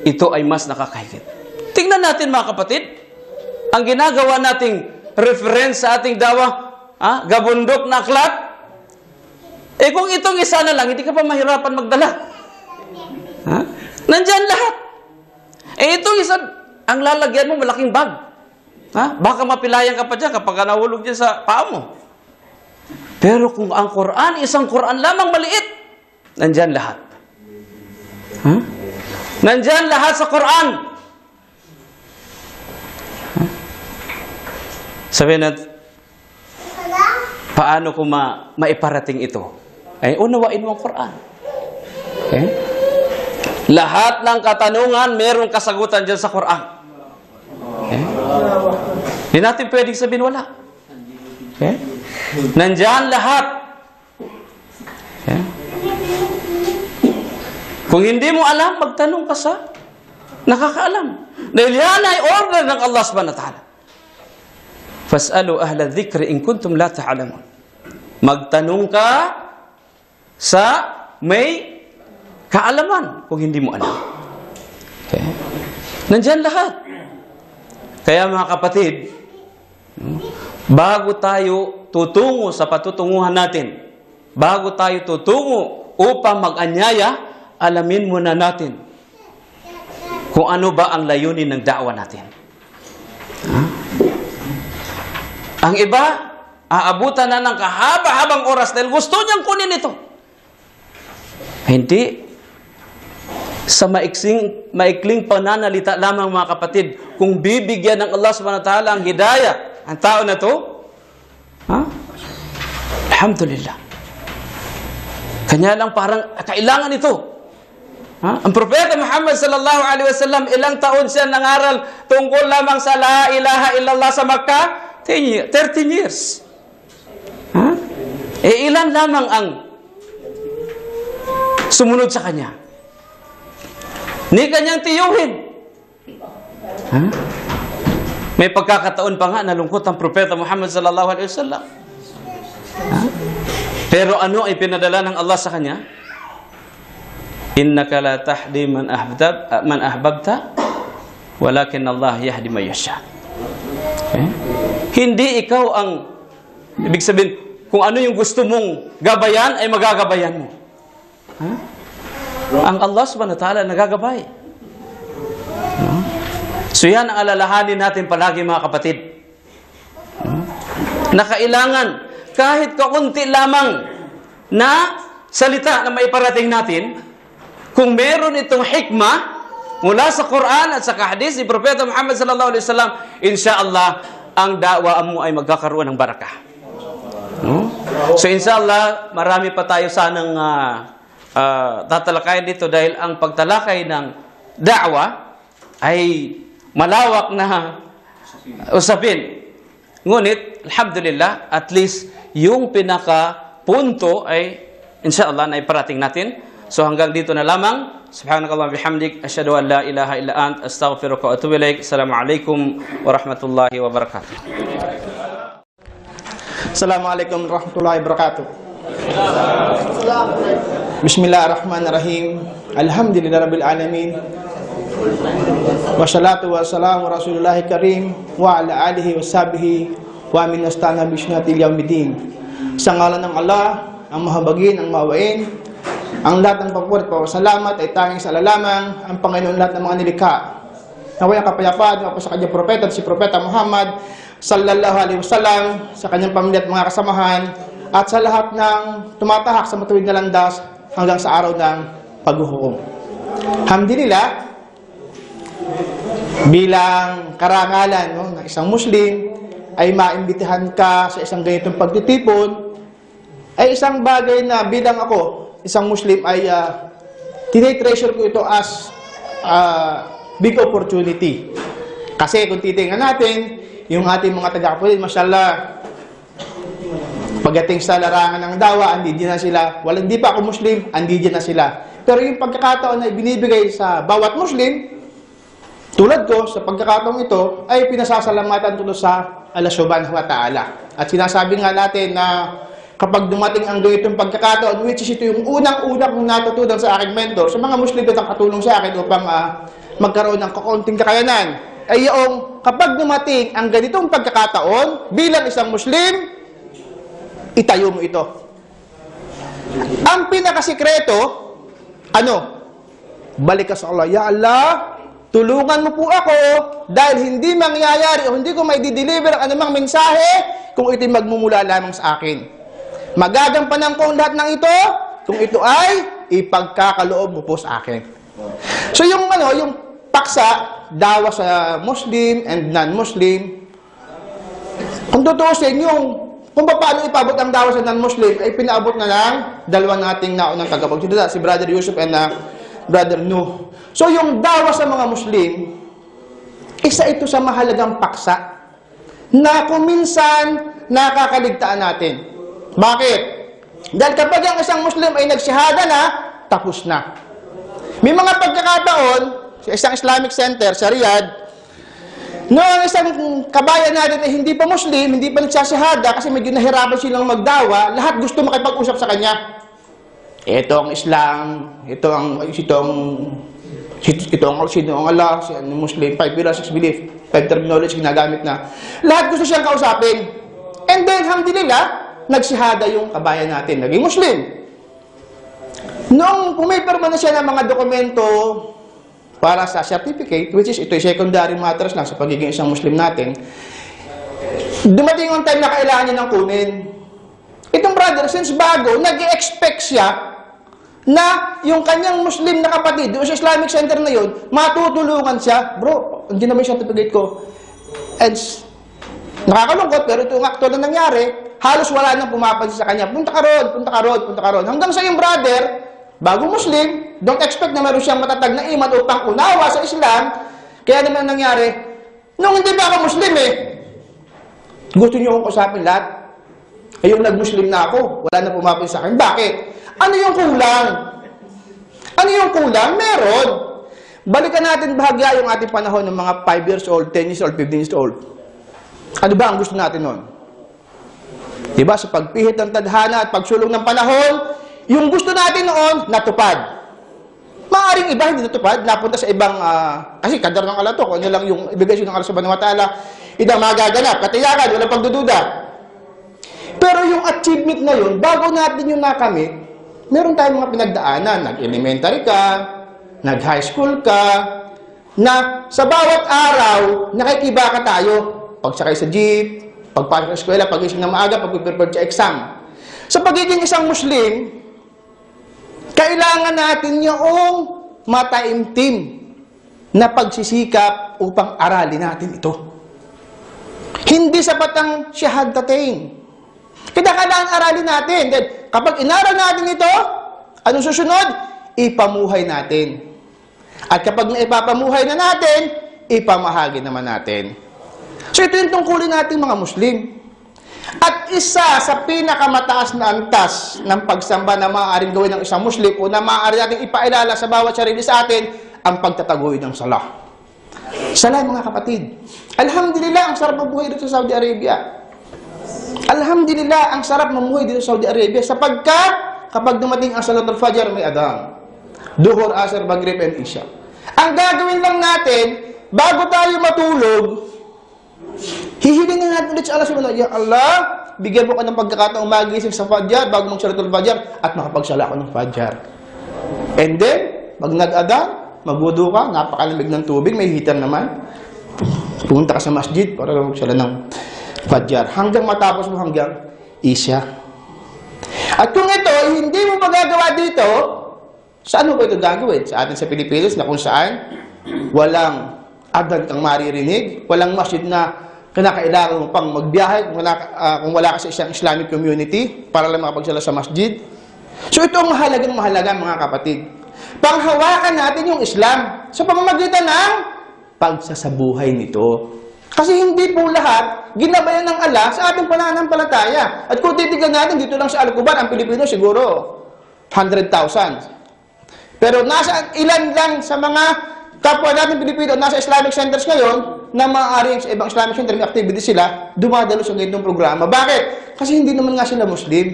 ito ay mas nakakahigit. Tingnan natin mga kapatid, ang ginagawa nating reference sa ating dawa, gabundok na aklat, kung itong isa na lang, hindi ka pa mahirapan magdala. Ha? Nandyan lahat. Itong isa, ang lalagyan mo, malaking bag. Ha? Baka mapilayan ka pa dyan kapag nahulog dyan sa paa mo. Pero kung ang Quran, isang Quran lamang maliit, nandyan lahat. Ha? Nandyan lahat sa Quran. Ha? Sabihin natin, paano ko maiparating ito? Ay, unawain mo ang Quran. Okay? Lahat ng katanungan, mayroong kasagutan dyan sa Quran. Okay? Hindi natin pwedeng sabihin wala. Okay? Nandyan lahat. Okay? Kung hindi mo alam, magtanong ka sa nakakaalam. Dahil yan ay order ng Allah subhanahu wa ta'ala. Fas'alu ahla dhikri in kuntum la ta'alamun. Magtanong ka sa may kaalaman kung hindi mo alam. Okay? Nandyan lahat. Kaya mga kapatid, bago tayo tutungo sa patutunguhan natin, bago tayo tutungo upang mag-anyaya, alamin muna natin kung ano ba ang layunin ng da'wa natin. Ang iba, aabutan na ng kahaba-habang oras dahil gusto niyang kunin ito. Hindi. Sa maikling pananalita lamang mga kapatid, kung bibigyan ng Allah subhanahu wa ta'ala ang hidayah, ang tao na to, alhamdulillah. Kanya lang parang kailangan ito. Ang Propeta Muhammad sallallahu alaihi wasallam, ilang taon siya nangaral tungkol lamang sa la ilaha illallah sa Makkah? 13 years. Ilan lamang ang sumunod sa kanya? Ni kanyang tiyuhin. May pagkakataon pa nga, nalungkot ang Propeta Muhammad sallallahu alaihi wasallam. Pero ano ay pinadala ng Allah sa kanya? Innaka la tahdi man ahbabta, walakin Allah yahdi man yasha. Okay? Hindi ikaw ang, ibig sabihin, kung ano yung gusto mong gabayan, ay magagabayan mo. Ang Allah subhanahu wa ta'ala nagagabay. So yan ang alalahanin natin palagi mga kapatid. Na kailangan, kahit kaunti lamang na salita na maiparating natin, kung meron itong hikmah mula sa Quran at sa hadis ni Propeta Muhammad sallallahu alaihi wasallam, insyaallah ang da'wa mo ay magkakaroon ng barakah. So insyaallah marami pa tayo sanang tatalakayin dito dahil ang pagtalakay ng da'wa ay malawak na usapin. Ngunit alhamdulillah, at least yung pinaka-punto ay insyaallah na iparating natin. So hanggang dito na lamang. Subhanakallah bihamdik, asyhadu an la ilaha illa ant, astaghfiruka wa atubu ilaik. Assalamualaikum warahmatullahi wabarakatuh. Assalamualaikum warahmatullahi wabarakatuh. Bismillahirrahmanirrahim. Alhamdulillahirabbil alamin. Wassalatu wassalamu Rasulillahi karim wa ala alihi washabihi wa min astana bisnatil yaumiddin. Sa ngalan ng Allah, ang mahabagin, ang maawain, ang lahat ng pagpurit po, salamat ay tanging sa alalamang ang Panginoon lahat ng mga nilikha. Naway ang kapayapaan sa kanyang propeta, si Propeta Muhammad sallallahu alaihi wasallam, sa kanyang pamilya at mga kasamahan, at sa lahat ng tumatahak sa matuwid na landas hanggang sa araw ng paghuhukom. Alhamdulillah, bilang karangalan ng isang Muslim, ay maimbitahan ka sa isang ganitong pagtitipon ay isang bagay na bilang ako, isang Muslim, ay tinitreasure ko ito as big opportunity. Kasi kung titingnan natin, yung ating mga taga-kapatid, mashallah, pagdating sa larangan ng dawa, andiyan na sila. Hindi pa ako Muslim, andiyan na sila. Pero yung pagkakataon na binibigay sa bawat Muslim, tulad ko, sa pagkakataong ito, ay pinasasalamatan tulo sa Allah Subhanahu wa Ta'ala. At sinasabi nga natin na kapag dumating ang ganitong pagkakataon, which is ito yung unang-unang kong natutunan sa aking mentor, sa mga Muslim na nakatulong sa akin upang magkaroon ng kaunting kakayanan, ay yung kapag dumating ang ganitong pagkakataon, bilang isang Muslim, itayo mo ito. Ang pinakasikreto, balik ka sa Allah. Ya Allah, tulungan mo po ako dahil hindi mangyayari o hindi ko may di-deliver ang anumang mensahe kung ito'y magmumula lamang sa akin. Magagampanan ko ang lahat ng ito kung ito ay ipagkakaloob mo po sa akin. So yung paksa, dawa sa Muslim and non-Muslim, kung tutuusin kung paano ipabot ang dawa sa non-Muslim, ay pinaabot na lang dalawa nating naunang tagapagsalita, si Brother Yusuf and Brother Nuh. So yung dawa sa mga Muslim, isa ito sa mahalagang paksa na kung minsan nakakaligtaan natin. Bakit? Dahil kapag ang isang Muslim ay nagsyahada na, tapos na. May mga pagkakataon, sa isang Islamic Center sa Riyadh, noong isang kabayan natin ay hindi pa Muslim, hindi pa nagsasyahada kasi medyo nahirapan silang magdawa, lahat gusto makipag-usap sa kanya. Ito ang Islam, ito ang Allah, Muslim, 5 pillars, 6 belief, 5 terminology ginagamit na. Lahat gusto siyang kausapin. And then, alhamdulillah, nagsihada yung kabayan natin, naging Muslim. Noong pumipirma na siya ng mga dokumento para sa certificate, which is ito secondary matters lang sa pagiging isang Muslim natin, dumating yung time na kailangan niya ng kunin. Itong brother, since bago, nag-expect siya na yung kanyang Muslim na kapatid, doon sa Islamic Center na yun, matutulungan siya. Bro, hindi naman yung certificate ko. And nakakalungkot, pero ito ang aktual na nangyari, halos wala nang pumapansin sa kanya. Punta ka ron, punta ka ron, punta ka ron. Hanggang sa yung brother, bagong Muslim, don't expect na meron siyang matatag na iman upang unawa sa Islam. Kaya naman nangyari, nung hindi pa ako Muslim gusto niyo akong usapin lahat? Yung nag-Muslim na ako, wala na pumapansin sa akin. Bakit? Ano yung kulang? Ano yung kulang? Meron. Balikan natin bahagya yung ating panahon ng mga 5 years old, 10 years old, 15 years old. Ano ba ang gusto natin nun? Diba? Sa pagpihit ng tadhana at pagsulong ng panahon, yung gusto natin noon, natupad. Maaring iba hindi natupad, napunta sa ibang, kasi kadar ng Allah to, kung ano lang yung ibigay ng Allah Subhanahu wa Ta'ala, ito magaganap, katiyakan, walang pagdududa. Pero yung achievement na yun, bago natin yung nakamit, meron tayong mga pinagdaanan. Nag-elementary ka, nag-high school ka, na sa bawat araw, nakikibaka tayo. Pagsakay sa jeep, pagpasok sa eskwela, pag-isip na maaga, pag-prepare sa exam. Sa pagiging isang Muslim, kailangan natin yung mataimtim na pagsisikap upang aralin natin ito. Hindi sapat ang shahadatain. Kailangan aralin natin. Then, kapag inaral natin ito, anong susunod? Ipamuhay natin. At kapag naipapamuhay na natin, ipamahagi naman natin. So, ito yung tungkulin natin mga Muslim. At isa sa pinakamataas na antas ng pagsamba na maaaring gawin ng isang Muslim o na maaari natin ipailala sa bawat sarili sa atin, ang pagtataguhin ng salah. Salah, mga kapatid. Alhamdulillah, ang sarap mabuhay dito sa Saudi Arabia. Alhamdulillah, ang sarap mamuhay dito sa Saudi Arabia sapagkat kapag dumating ang Salatul Fajr, may adhan. Duhur, Asr, Maghrib, and Isha. Ang gagawin lang natin, bago tayo matulog, hihilingin natin ulit sa Allah subhanahu wa ta'ala, Ya Allah, bigyan mo ka ng pagkakataong magising sa Fajr bago mong Salatul Fajr at makapagsala ko ng Fajr. And then, pag nag-adhan, magwudu ka, napakalamig ng tubig, may heater naman. Pumunta ka sa masjid para magsala ng Fajr. Hanggang matapos mo hanggang Isha. At kung ito, hindi mo magagawa dito, saan mo ba ito gagawin? Sa atin sa Pilipinas na kung saan walang adhan kang maririnig, walang masjid na kinakailangan mo pang magbiyahe kung wala ka sa isang Islamic community para lang makapagsala sa masjid. So ito ang mahalaga mga kapatid. Panghawakan natin yung Islam sa pamamagitan ng pagsasabuhay nito. Kasi hindi po lahat ginabayan ng Allah sa ating pananampalataya. At kung titignan natin dito lang sa Al-Quban, ang Pilipino siguro 100,000. Pero nasa ilan lang sa mga kapwa natin Pilipino, nasa Islamic centers ngayon, na maaaring sa ibang Islamic center, may activity sila, dumadalo sa ganitong programa. Bakit? Kasi hindi naman nga sila Muslim.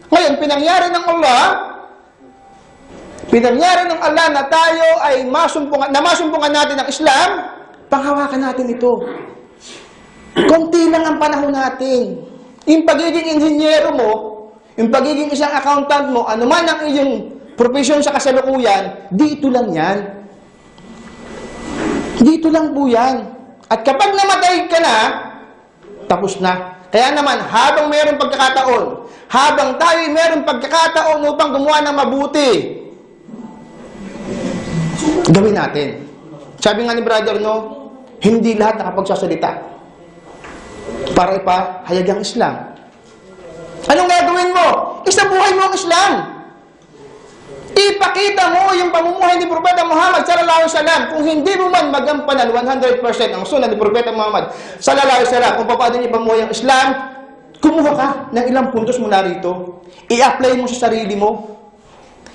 Ngayon, pinangyari ng Allah na tayo ay masumpungan natin ng Islam, panghawakan natin ito. Konti lang ang panahon natin. Yung pagiging inhinyero mo, yung pagiging isang accountant mo, anuman ang iyong profesyon sa kasalukuyan, dito lang yan. Dito lang po yan. At kapag namatay ka na, tapos na. Kaya naman, habang mayroong pagkakataon, habang tayo mayroong pagkakataon upang gumawa ng mabuti, gawin natin. Sabi nga ni brother, no, hindi lahat nakapagsasalita para ipahayag ang Islam. Anong gagawin mo? Isabuhay mo ang Islam. Ipakita mo yung pamumuhay ni Propeta Muhammad sallallahu alaihi wasallam. Kung hindi mo man magampanan 100% ang sunna ni Propeta Muhammad sallallahu alaihi wasallam, kung paano niya pamuhay ang Islam, kumuha ka ng ilang puntos mula rito. I-apply mo sa sarili mo.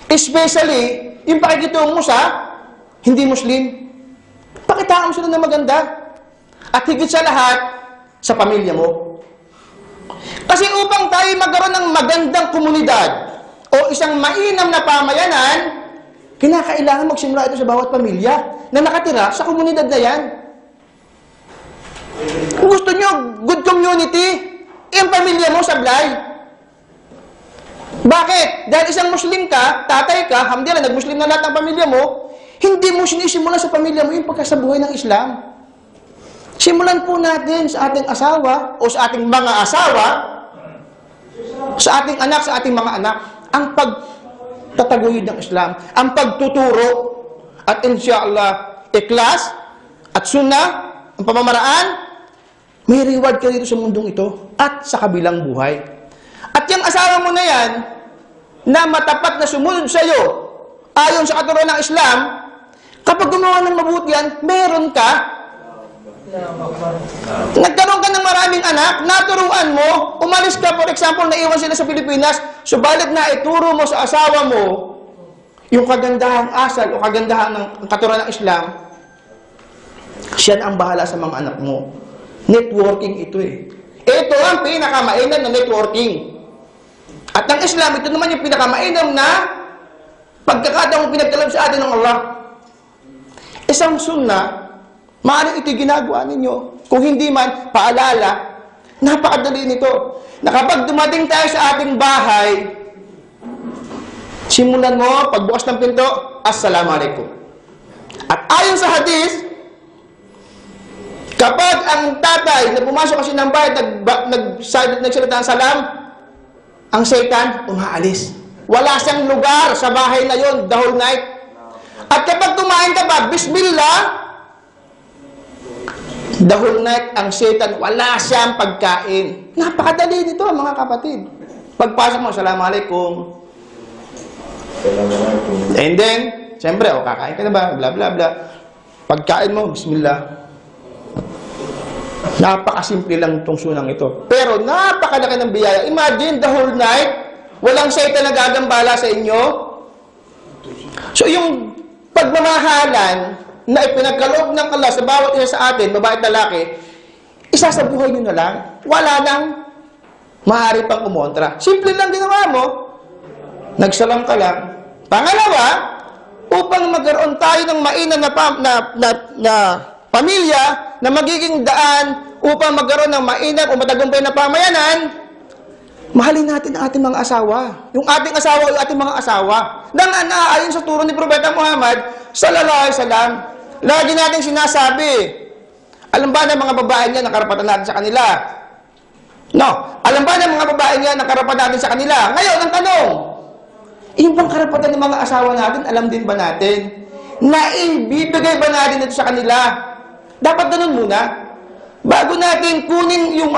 Especially, yung pakikitungo mo sa hindi Muslim. Pakitaan mo sila ng maganda. At higit sa lahat, sa pamilya mo. Kasi upang tayo magkaroon ng magandang komunidad, o isang mainam na pamayanan, kinakailangan magsimula ito sa bawat pamilya na nakatira sa komunidad na yan. Kung gusto nyo, good community, yung pamilya mo sablay. Bakit? Dahil isang Muslim ka, tatay ka, hamdila, nag-Muslim na lahat ng pamilya mo, hindi mo sinisimulan sa pamilya mo yung pagkasabuhay ng Islam. Simulan po natin sa ating asawa o sa ating mga asawa, sa ating anak, sa ating mga anak, ang pagtataguyod ng Islam, ang pagtuturo, at insyaAllah, ikhlas at sunnah, ang pamamaraan, may reward ka dito sa mundong ito at sa kabilang buhay. At yung asawa mo na yan, na matapat na sumunod sa iyo, ayon sa katuruan ng Islam, kapag gumawa ng mabuti yan, meron ka. Nagkaroon ka ng maraming anak, naturuan mo, umalis ka, for example, naiwan sila sa Pilipinas, subalit na ituro mo sa asawa mo yung kagandahang asal o kagandahan ng katuruan ng Islam, siya ang bahala sa mga anak mo. Networking ito eh. Ito ang pinakamainam na networking. At ang Islam, ito naman yung pinakamainam na pagkakataong pinagkalab sa atin ng Allah. Isang sunnah, maaaring ito'y ginagawa ninyo. Kung hindi man, paalala, napakadali nito. Na kapag dumating tayo sa ating bahay, simulan mo, pagbukas ng pinto, Assalamualaikum. At ayon sa hadis, kapag ang tatay na pumasok kasi ng bahay, nagsalita ng salam, ang Satan, umaalis. Wala siyang lugar sa bahay na yon, the whole night. At kapag kumain ka pa, Bismillah, the whole night, ang Satan, wala siyang pagkain. Napakadali nito, mga kapatid. Pagpasok mo, Assalamualaikum. And then, siyempre, kakain ka na ba? Bla, bla, bla. Pagkain mo, Bismillah. Napakasimple lang itong sunang ito. Pero napakalaki ng biyaya. Imagine, the whole night, walang Satan na gagambala sa inyo. So, yung pagmamahalan na ipinagkaloob ng Allah sa bawat isa sa atin, babae at lalaki, isasabuhay nyo na lang. Wala nang maaari pang kumontra. Simple lang ginawa mo. Nagsalam ka lang. Pangalawa, upang magkaroon tayo ng mainam na pamilya na magiging daan upang magkaroon ng mainam o matagumpay na pamayanan, mahalin natin ang ating mga asawa. Yung ating asawa o yung ating mga asawa. Nang naayon sa turo ni Propeta Muhammad sallallahu alaihi wasallam, lagi natin sinasabi, alam ba na mga babae niya ang karapatan natin sa kanila? No. Alam ba na mga babae niya ang karapatan natin sa kanila? Ngayon, ang tanong, yung bang karapatan ng mga asawa natin, alam din ba natin? Naibibigay ba natin ito sa kanila? Dapat ganun muna. bago natin kunin yung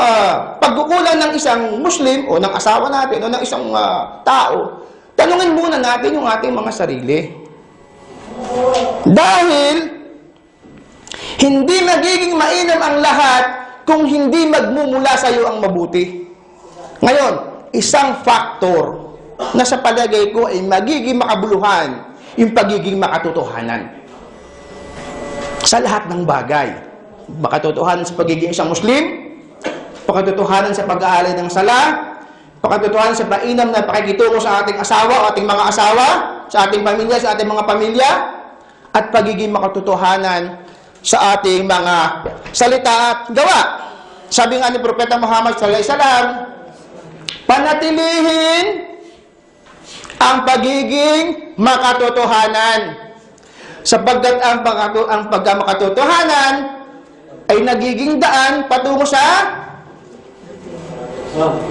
pagkukulang ng isang Muslim o ng asawa natin o ng isang tao, tanungin muna natin yung ating mga sarili. Dahil hindi magiging mainam ang lahat kung hindi magmumula sa iyo ang mabuti. Ngayon, isang factor na sa palagay ko ay magiging makabuluhan yung pagiging makatotohanan sa lahat ng bagay. Makatotohanan sa pagiging isang Muslim, makatotohanan sa pag-aalay ng sala, makatotohanan sa mainam na pakikitungo sa ating asawa o ating mga asawa, sa ating pamilya, sa ating mga pamilya, at pagiging makatotohanan sa ating mga salita at gawa. Sabi nga ni Propeta Muhammad sallallahu alaihi wasallam, panatilihin ang pagiging makatotohanan, sapagkat ang pagkamakatotohanan ay nagiging daan patungo sa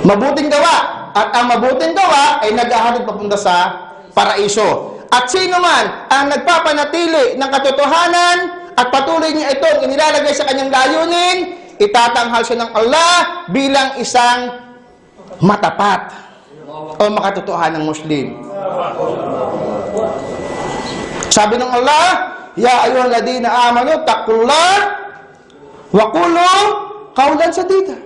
mabuting gawa, at ang mabuting gawa ay naghahatid papunta sa paraiso. At sino man ang nagpapanatili ng katotohanan at patuloy niya itong inilalagay sa kanyang layunin, itatanghal siya ng Allah bilang isang matapat o makatotohanang Muslim. Sabi ng Allah, ya ayyuhalladhina amanu taqullah wa qulu qawlan sadida.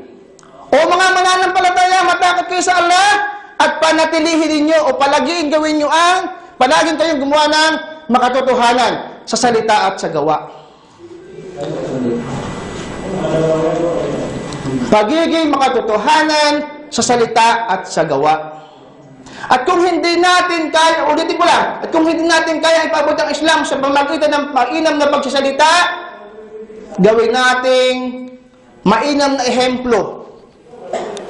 O mga mananampalataya, matakot kayo sa Allah at panatilihin ninyo o palaging gawin nyo palaging kayong gumawa ng makatotohanan sa salita at sa gawa. Pagiging makatotohanan sa salita at sa gawa. At kung hindi natin kaya, ulitin ko lang, at kung hindi natin kaya ipabot ang Islam sa pamagitan ng mainam na pagsasalita, gawin nating mainam na ehemplo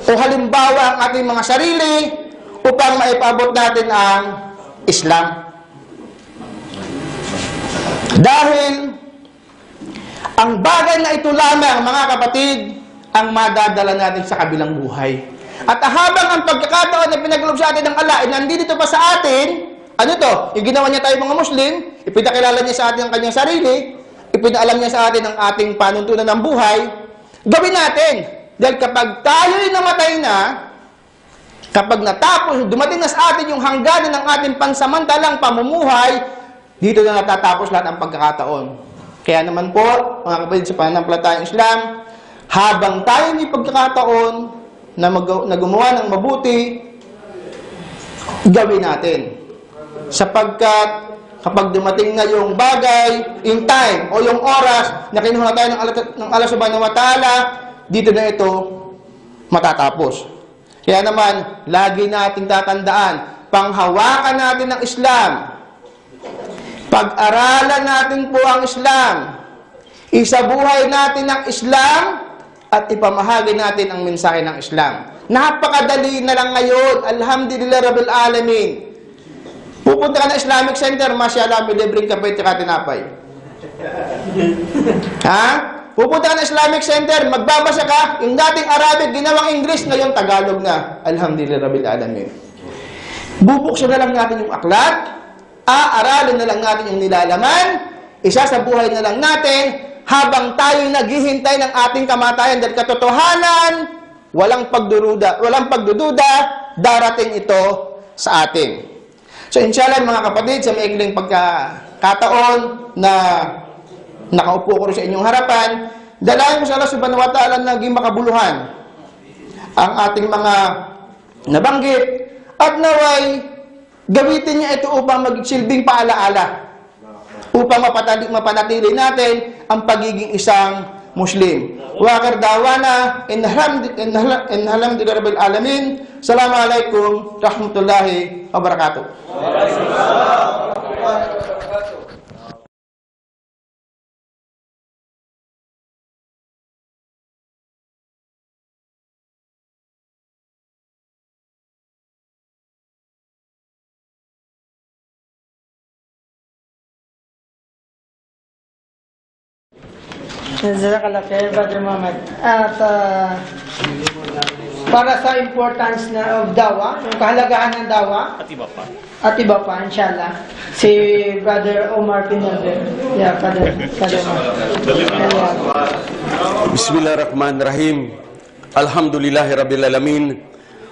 o halimbawa ang ating mga sarili upang maipabot natin ang Islam. Dahil ang bagay na ito lamang, mga kapatid, ang madadala natin sa kabilang buhay. At habang ang pagkakataon na pinaglob sa atin ng Allah ay nandito pa sa atin, ano to? Yung ginawa niya tayo mga Muslim, ipinakilala niya sa atin ang kanyang sarili, ipinaalam niya sa atin ang ating panuntunan ng buhay, gawin natin. Dahil kapag tayo'y namatay na, kapag natapos, dumating na sa atin yung hangganan ng ating pansamantalang pamumuhay, dito na natatapos lahat ang pagkakataon. Kaya naman po, mga kapatid sa pananampalatayang Islam, habang tayo may pagkakataon na gumawa ng mabuti, gawin natin. Sapagkat kapag dumating na yung bagay, yung time o yung oras na kinuha tayo ng Allah subhanahu wa ta'ala, dito na ito matatapos. Kaya naman, lagi nating tatandaan, panghawakan natin ng Islam. Pag-aralan natin po ang Islam. Isabuhay natin ang Islam at ipamahagi natin ang mensahe ng Islam. Napakadali na lang ngayon. Alhamdulillah Rabbil Alamin. Pupunta ka na Islamic Center, mashallah, may libreng kape at tinapay. Ha? Pupunta ka na Islamic Center, magbabasa ka, yung dating Arabic, ginawang English, ngayon Tagalog na. Alhamdulillah Rabbil Alamin. Bubuksan na lang natin yung aklat, aaralin na lang natin yung nilalaman, isasabuhay na lang natin, habang tayo naghihintay ng ating kamatayan dahil katotohanan, walang pagdududa, darating ito sa atin. So inshallah mga kapatid, sa maikling pagkakataon na nakaupo ko rin sa inyong harapan, dalayan ko sa Allah subhanahu wa ta'ala na naging makabuluhan ang ating mga nabanggit at naway gamitin niya ito upang magsilbing paalaala upang mapanatili natin ang pagiging isang Muslim. Wa akhir dawana alhamdulillahi rabbil alamin. Assalamualaikum warahmatullahi wabarakatuh. Jazakallah khair, Brother Muhammad. At para sa importance na of dawa, yung kahalagahan ng dawa. At iba pa, inshallah. Si Brother Omar Pinalder. Yeah, Father Omar. Bismillahirrahmanirrahim. Alhamdulillahi Rabbil Alamin.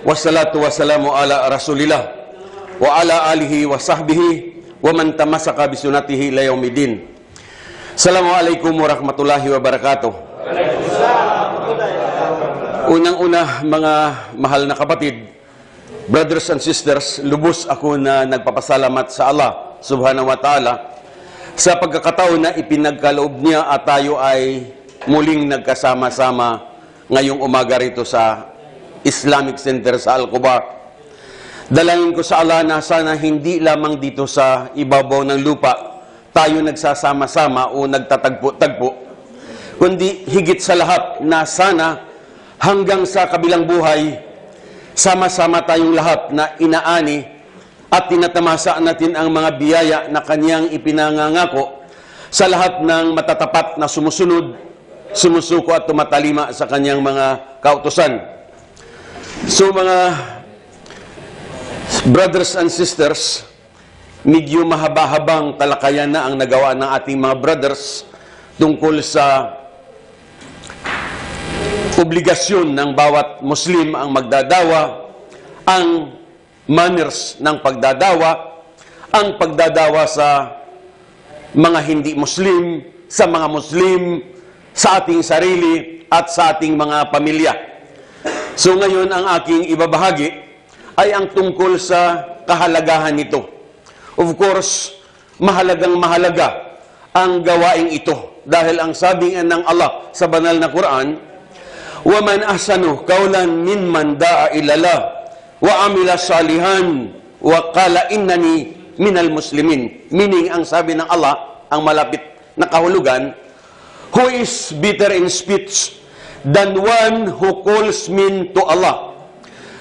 Wassalatu wassalamu ala Rasulillah wa ala alihi wa sahbihi wa man tamasaka bisunatihi ila yaumidin. Assalamualaikum warahmatullahi wabarakatuh. Unang-una, mga mahal na kapatid, brothers and sisters, lubos ako na nagpapasalamat sa Allah subhanahu wa ta'ala sa pagkakataon na ipinagkaloob niya at tayo ay muling nagkasama-sama ngayong umaga rito sa Islamic Center sa Al-Qubar. Dalangin ko sa Allah na sana hindi lamang dito sa ibabaw ng lupa tayo nagsasama-sama o nagtatagpo-tagpo, kundi higit sa lahat na sana hanggang sa kabilang buhay, sama-sama tayong lahat na inaani at tinatamasa natin ang mga biyaya na kanyang ipinangangako sa lahat ng matatapat na sumusunod, sumusuko at tumatalima sa kanyang mga kautusan. So mga brothers and sisters, medyo mahaba-habang talakayan na ang nagawa ng ating mga brothers tungkol sa obligasyon ng bawat Muslim ang magdadawa, ang manners ng pagdadawa, ang pagdadawa sa mga hindi Muslim, sa mga Muslim, sa ating sarili at sa ating mga pamilya. So ngayon ang aking ibabahagi ay ang tungkol sa kahalagahan nito. Of course, mahalagang mahalaga ang gawaing ito dahil ang sabi ng Allah sa banal na Quran, وَمَنْ أَحْسَنُ قَوْلًا مِمَّنْ دَعَا إِلَى اللَّهِ وَعَمِلَ صَالِحًا وَقَالَ إِنَّنِي مِنَ الْمُسْلِمِينَ. Meaning, ang sabi ng Allah, ang malapit na kahulugan, who is bitter in speech than one who calls men to Allah,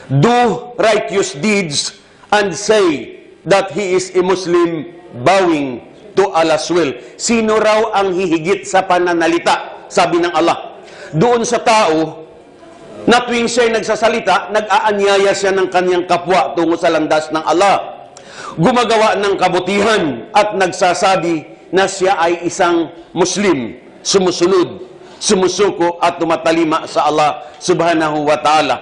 do righteous deeds, and say that he is a Muslim, bowing to Allah's will. Sino raw ang hihigit sa pananalita, sabi ng Allah, doon sa tao na tuwing siya'y nagsasalita, nag-aanyaya siya ng kanyang kapwa tungo sa landas ng Allah, gumagawa ng kabutihan at nagsasabi na siya ay isang Muslim, sumusunod, sumusuko at tumatalima sa Allah subhanahu wa ta'ala.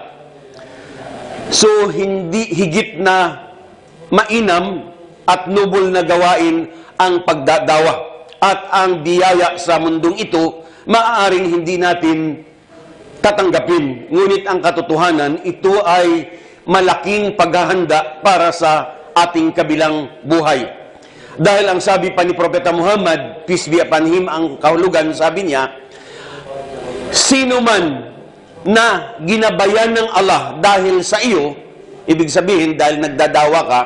So, hindi higit na mainam at noble na gawain ang pagdadawa at ang biyaya sa mundong ito, maaaring hindi natin tatanggapin. Ngunit ang katotohanan, ito ay malaking paghahanda para sa ating kabilang buhay. Dahil ang sabi pa ni Propeta Muhammad, peace be upon him, ang kahulugan, sabi niya, sino man na ginabayan ng Allah dahil sa iyo, ibig sabihin dahil nagdadawa ka,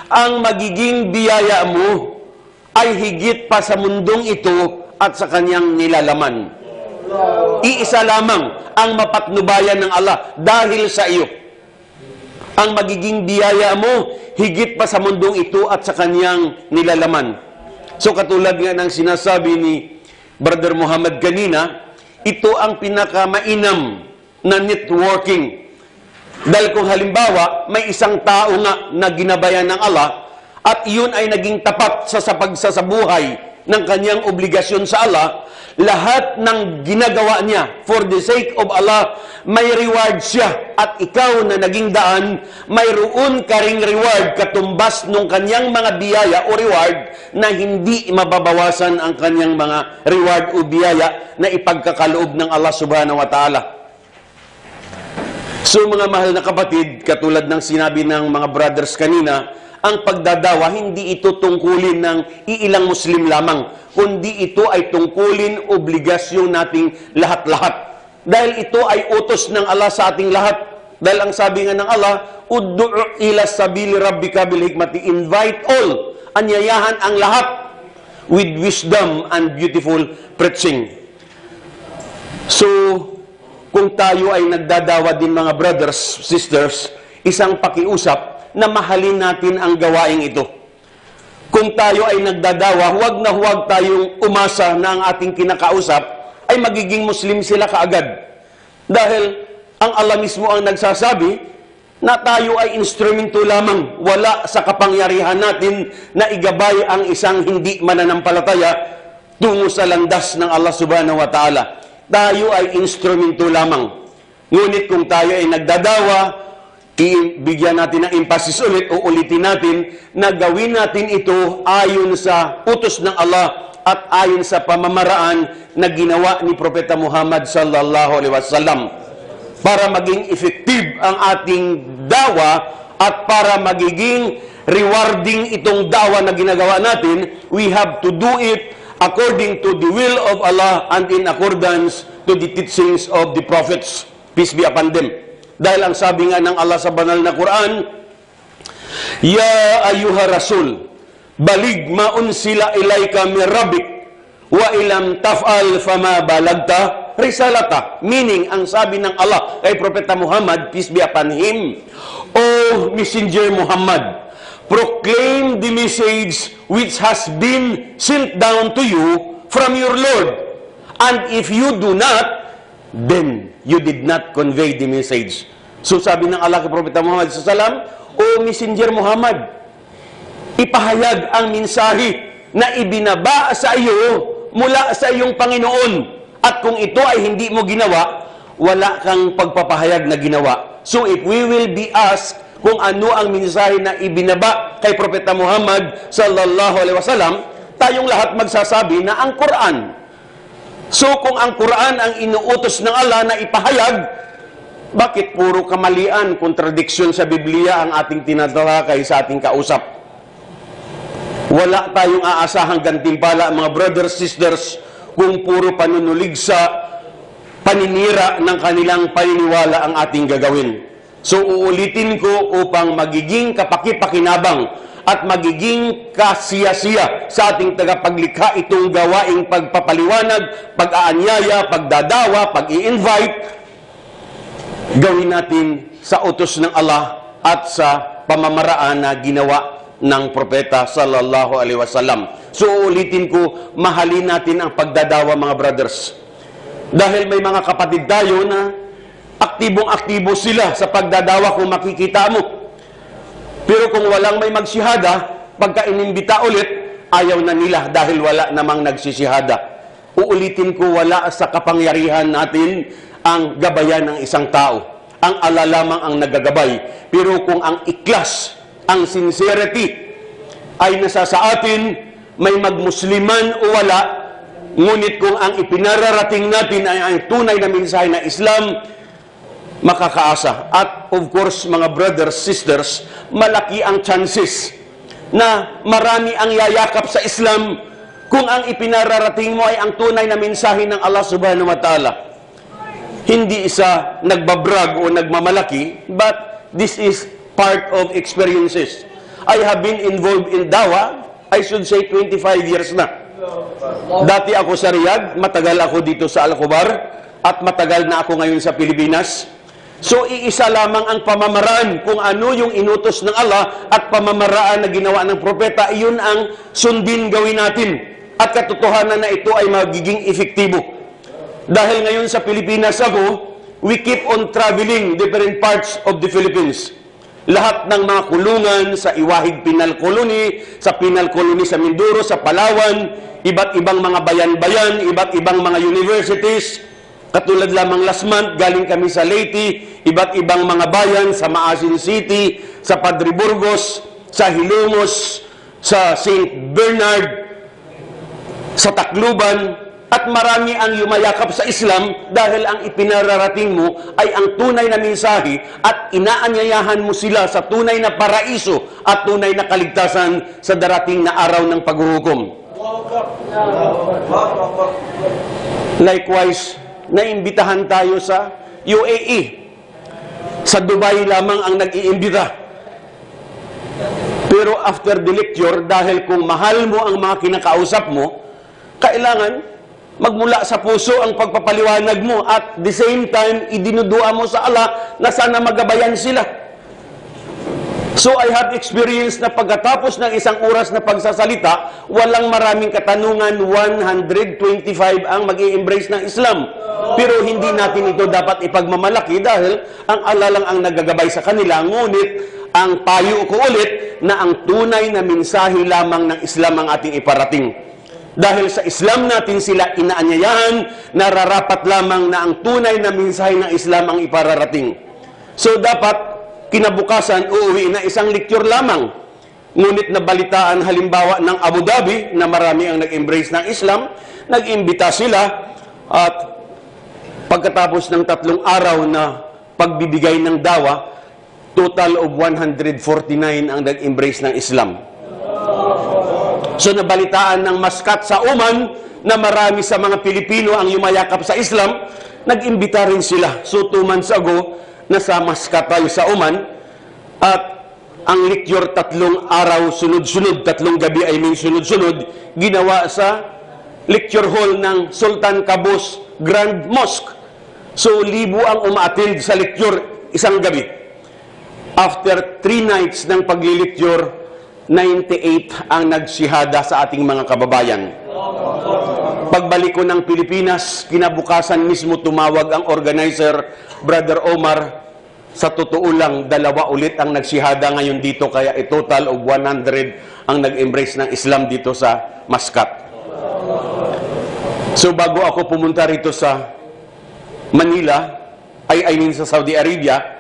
ang magiging biyaya mo ay higit pa sa mundong ito at sa kanyang nilalaman. Iisa lamang ang mapatnubayan ng Allah dahil sa iyo. Ang magiging biyaya mo higit pa sa mundong ito at sa kanyang nilalaman. So katulad nga ng sinasabi ni Brother Muhammad kanina, ito ang pinakamainam na networking. Dahil kung halimbawa, may isang tao nga na ginabayan ng Allah at iyon ay naging tapat sa pagsasabuhay ng kanyang obligasyon sa Allah, lahat ng ginagawa niya for the sake of Allah, may reward siya. At ikaw na naging daan, mayroon ka ring reward katumbas nung kanyang mga biyaya o reward na hindi mababawasan ang kanyang mga reward o biyaya na ipagkakaloob ng Allah subhanahu wa ta'ala. So mga mahal na kapatid, katulad ng sinabi ng mga brothers kanina, ang pagdadawa, hindi ito tungkulin ng iilang Muslim lamang, kundi ito ay tungkulin obligasyon nating lahat-lahat. Dahil ito ay utos ng Allah sa ating lahat. Dahil ang sabi nga ng Allah, ud'u ila sabili rabbika bil hikmati, invite all, anyayahan ang lahat with wisdom and beautiful preaching. So, kung tayo ay nagdadawa din mga brothers, sisters, isang pakiusap na mahalin natin ang gawaing ito. Kung tayo ay nagdadawa, huwag na huwag tayong umasa na ang ating kinakausap ay magiging Muslim sila kaagad. Dahil Ang Allah mismo ang nagsasabi na tayo ay instrumento lamang. Wala sa kapangyarihan natin na igabay ang isang hindi mananampalataya tungo sa landas ng Allah subhanahu wa ta'ala. Tayo ay instrumento lamang. Ngunit kung tayo ay nagdadawa, bigyan natin ng emphasis ulit, uulitin natin na gawin natin ito ayon sa utos ng Allah at ayon sa pamamaraan na ginawa ni Propeta Muhammad sallallahu alaihi wasallam. Para maging effective ang ating dawa at para magiging rewarding itong dawa na ginagawa natin, we have to do it according to the will of Allah and in accordance to the teachings of the prophets. Peace be upon them. Dahil ang sabi nga ng Allah sa banal na Quran, Ya ayuha Rasul, balig ma unsila ilayka min rabbik, wa ilam taf'al fama balagta risalata. Meaning, ang sabi ng Allah kay Propeta Muhammad, peace be upon him, O Messenger Muhammad, proclaim the message which has been sent down to you from your Lord. And if you do not, then you did not convey the message. So sabi ng Allah kay Propeta Muhammad sallam, O Messenger Muhammad, ipahayag ang mensahe na ibinaba sa iyo mula sa iyong Panginoon. At kung ito ay hindi mo ginawa, wala kang pagpapahayag na ginawa. So if we will be asked kung ano ang mensahe na ibinaba kay Propeta Muhammad sallallahu alaihi wasallam, tayong lahat magsasabi na ang Quran. So kung ang Quran ang inuutos ng Allah na ipahayag, bakit puro kamalian, kontradiksyon sa Biblia ang ating tinatalakay sa ating kausap? Wala tayong aasahang gantimpala, mga brothers, sisters, kung puro panunulig sa paninira ng kanilang paniniwala ang ating gagawin. So uulitin ko upang magiging kapaki-pakinabang at magiging kasiyasiya sa ating tagapaglikha itong gawaing pagpapaliwanag, pag-aanyaya, pagdadawa, pag-i-invite, gawin natin sa utos ng Allah at sa pamamaraan na ginawa ng propeta sallallahu alaihi wasallam. So ulitin ko, mahalin natin ang pagdadawa, mga brothers. Dahil may mga kapatid tayo na aktibong-aktibo sila sa pagdadawa kung makikita mo. Pero kung walang may magsihada, pagka inimbita ulit, ayaw na nila dahil wala namang nagsisihada. Uulitin ko, wala sa kapangyarihan natin ang gabayan ng isang tao. Ang Allah lamang ang nagagabay. Pero kung ang ikhlas, ang sincerity ay nasa sa atin, may magmusliman o wala, ngunit kung ang ipinararating natin ay ang tunay na mensahe na Islam, makakaasa. At of course, mga brothers, sisters, malaki ang chances na marami ang yayakap sa Islam kung ang ipinararating mo ay ang tunay na mensahe ng Allah subhanahu wa ta'ala. Hindi isa nagbabrag o nagmamalaki, but this is part of experiences. I have been involved in dawa, I should say 25 years na. Dati ako sa Riyadh, matagal ako dito sa Al-Khobar, at matagal na ako ngayon sa Pilipinas. So, iisa lamang ang pamamaraan kung ano yung inutos ng Allah at pamamaraan na ginawa ng propeta, iyon ang sundin gawin natin. At katotohanan na ito ay magiging efektibo. Dahil ngayon sa Pilipinas ako, we keep on traveling different parts of the Philippines. Lahat ng mga kulungan sa Iwahig Penal Colony, sa Penal Colony sa Mindoro, sa Palawan, iba't ibang mga bayan-bayan, iba't ibang mga universities. Katulad lamang last month, galing kami sa Leyte, iba't ibang mga bayan sa Maasin City, sa Padre Burgos, sa Hilongos, sa St. Bernard, sa Tacloban, at marami ang yumayakap sa Islam dahil ang ipinararating mo ay ang tunay na mensahe at inaanyayahan mo sila sa tunay na paraiso at tunay na kaligtasan sa darating na araw ng paghuhukom. Likewise, naimbitahan tayo sa UAE. Sa Dubai lamang ang nag-iimbita. Pero after the lecture, dahil kung mahal mo ang mga kinakausap mo, kailangan magmula sa puso ang pagpapaliwanag mo at the same time, idinudua mo sa Allah na sana magabayan sila. So I have experience na pagkatapos ng isang oras na pagsasalita, walang maraming katanungan, 125 ang mag-i-embrace ng Islam. Pero hindi natin ito dapat ipagmamalaki dahil ang alalang ang nagagabay sa kanila. Ngunit ang payo ko ulit na ang tunay na mensahe lamang ng Islam ang ating iparating. Dahil sa Islam natin sila inaanyayahan, nararapat lamang na ang tunay na mensahe ng Islam ang ipararating. So dapat kinabukasan, uuwi na isang lecture lamang. Ngunit nabalitaan halimbawa ng Abu Dhabi na marami ang nag-embrace ng Islam, nag-imbita sila at pagkatapos ng 3 araw na pagbibigay ng dawa, total of 149 ang nag-embrace ng Islam. So nabalitaan ng Muscat sa Oman na marami sa mga Pilipino ang yumayakap sa Islam, nag-imbita rin sila. So 2 months ago, nasa Muscat tayo sa Oman, at ang lecture 3 araw sunod-sunod, 3 gabi sunod-sunod, ginawa sa lecture hall ng Sultan Qaboos Grand Mosque. So, 1,000 ang umaattend sa lecture isang gabi. After 3 nights ng pagli-lecture, 98 ang nagsihada sa ating mga kababayan. Pagbalik ko ng Pilipinas, kinabukasan mismo tumawag ang organizer, Brother Omar. Sa totoo lang, 2 ulit ang nagsihada ngayon dito, kaya a total of 100 ang nag-embrace ng Islam dito sa Muscat. So bago ako pumunta rito sa Manila, I mean sa Saudi Arabia,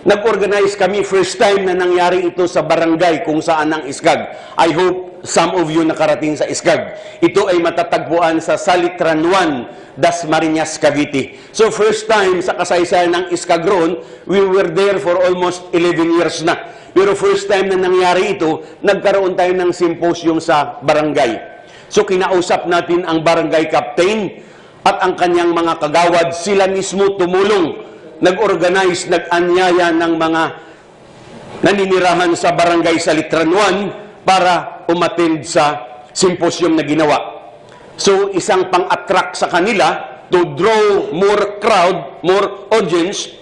nag-organize kami, first time na nangyari ito sa barangay kung saan ang Iskag. I hope some of you nakarating sa Iskag. Ito ay matatagpuan sa Salitran 1, Dasmariñas, Cavite. So first time sa kasaysayan ng Iskag roon, we were there for almost 11 years na. Pero first time na nangyari ito, nagkaroon tayo ng symposium sa barangay. So kinausap natin ang barangay captain at ang kanyang mga kagawad. Sila mismo tumulong, nag-organize, nag-anyaya ng mga naninirahan sa barangay Salitran 1 para umattend sa symposium na ginawa. So, isang pang-attract sa kanila to draw more crowd, more audience,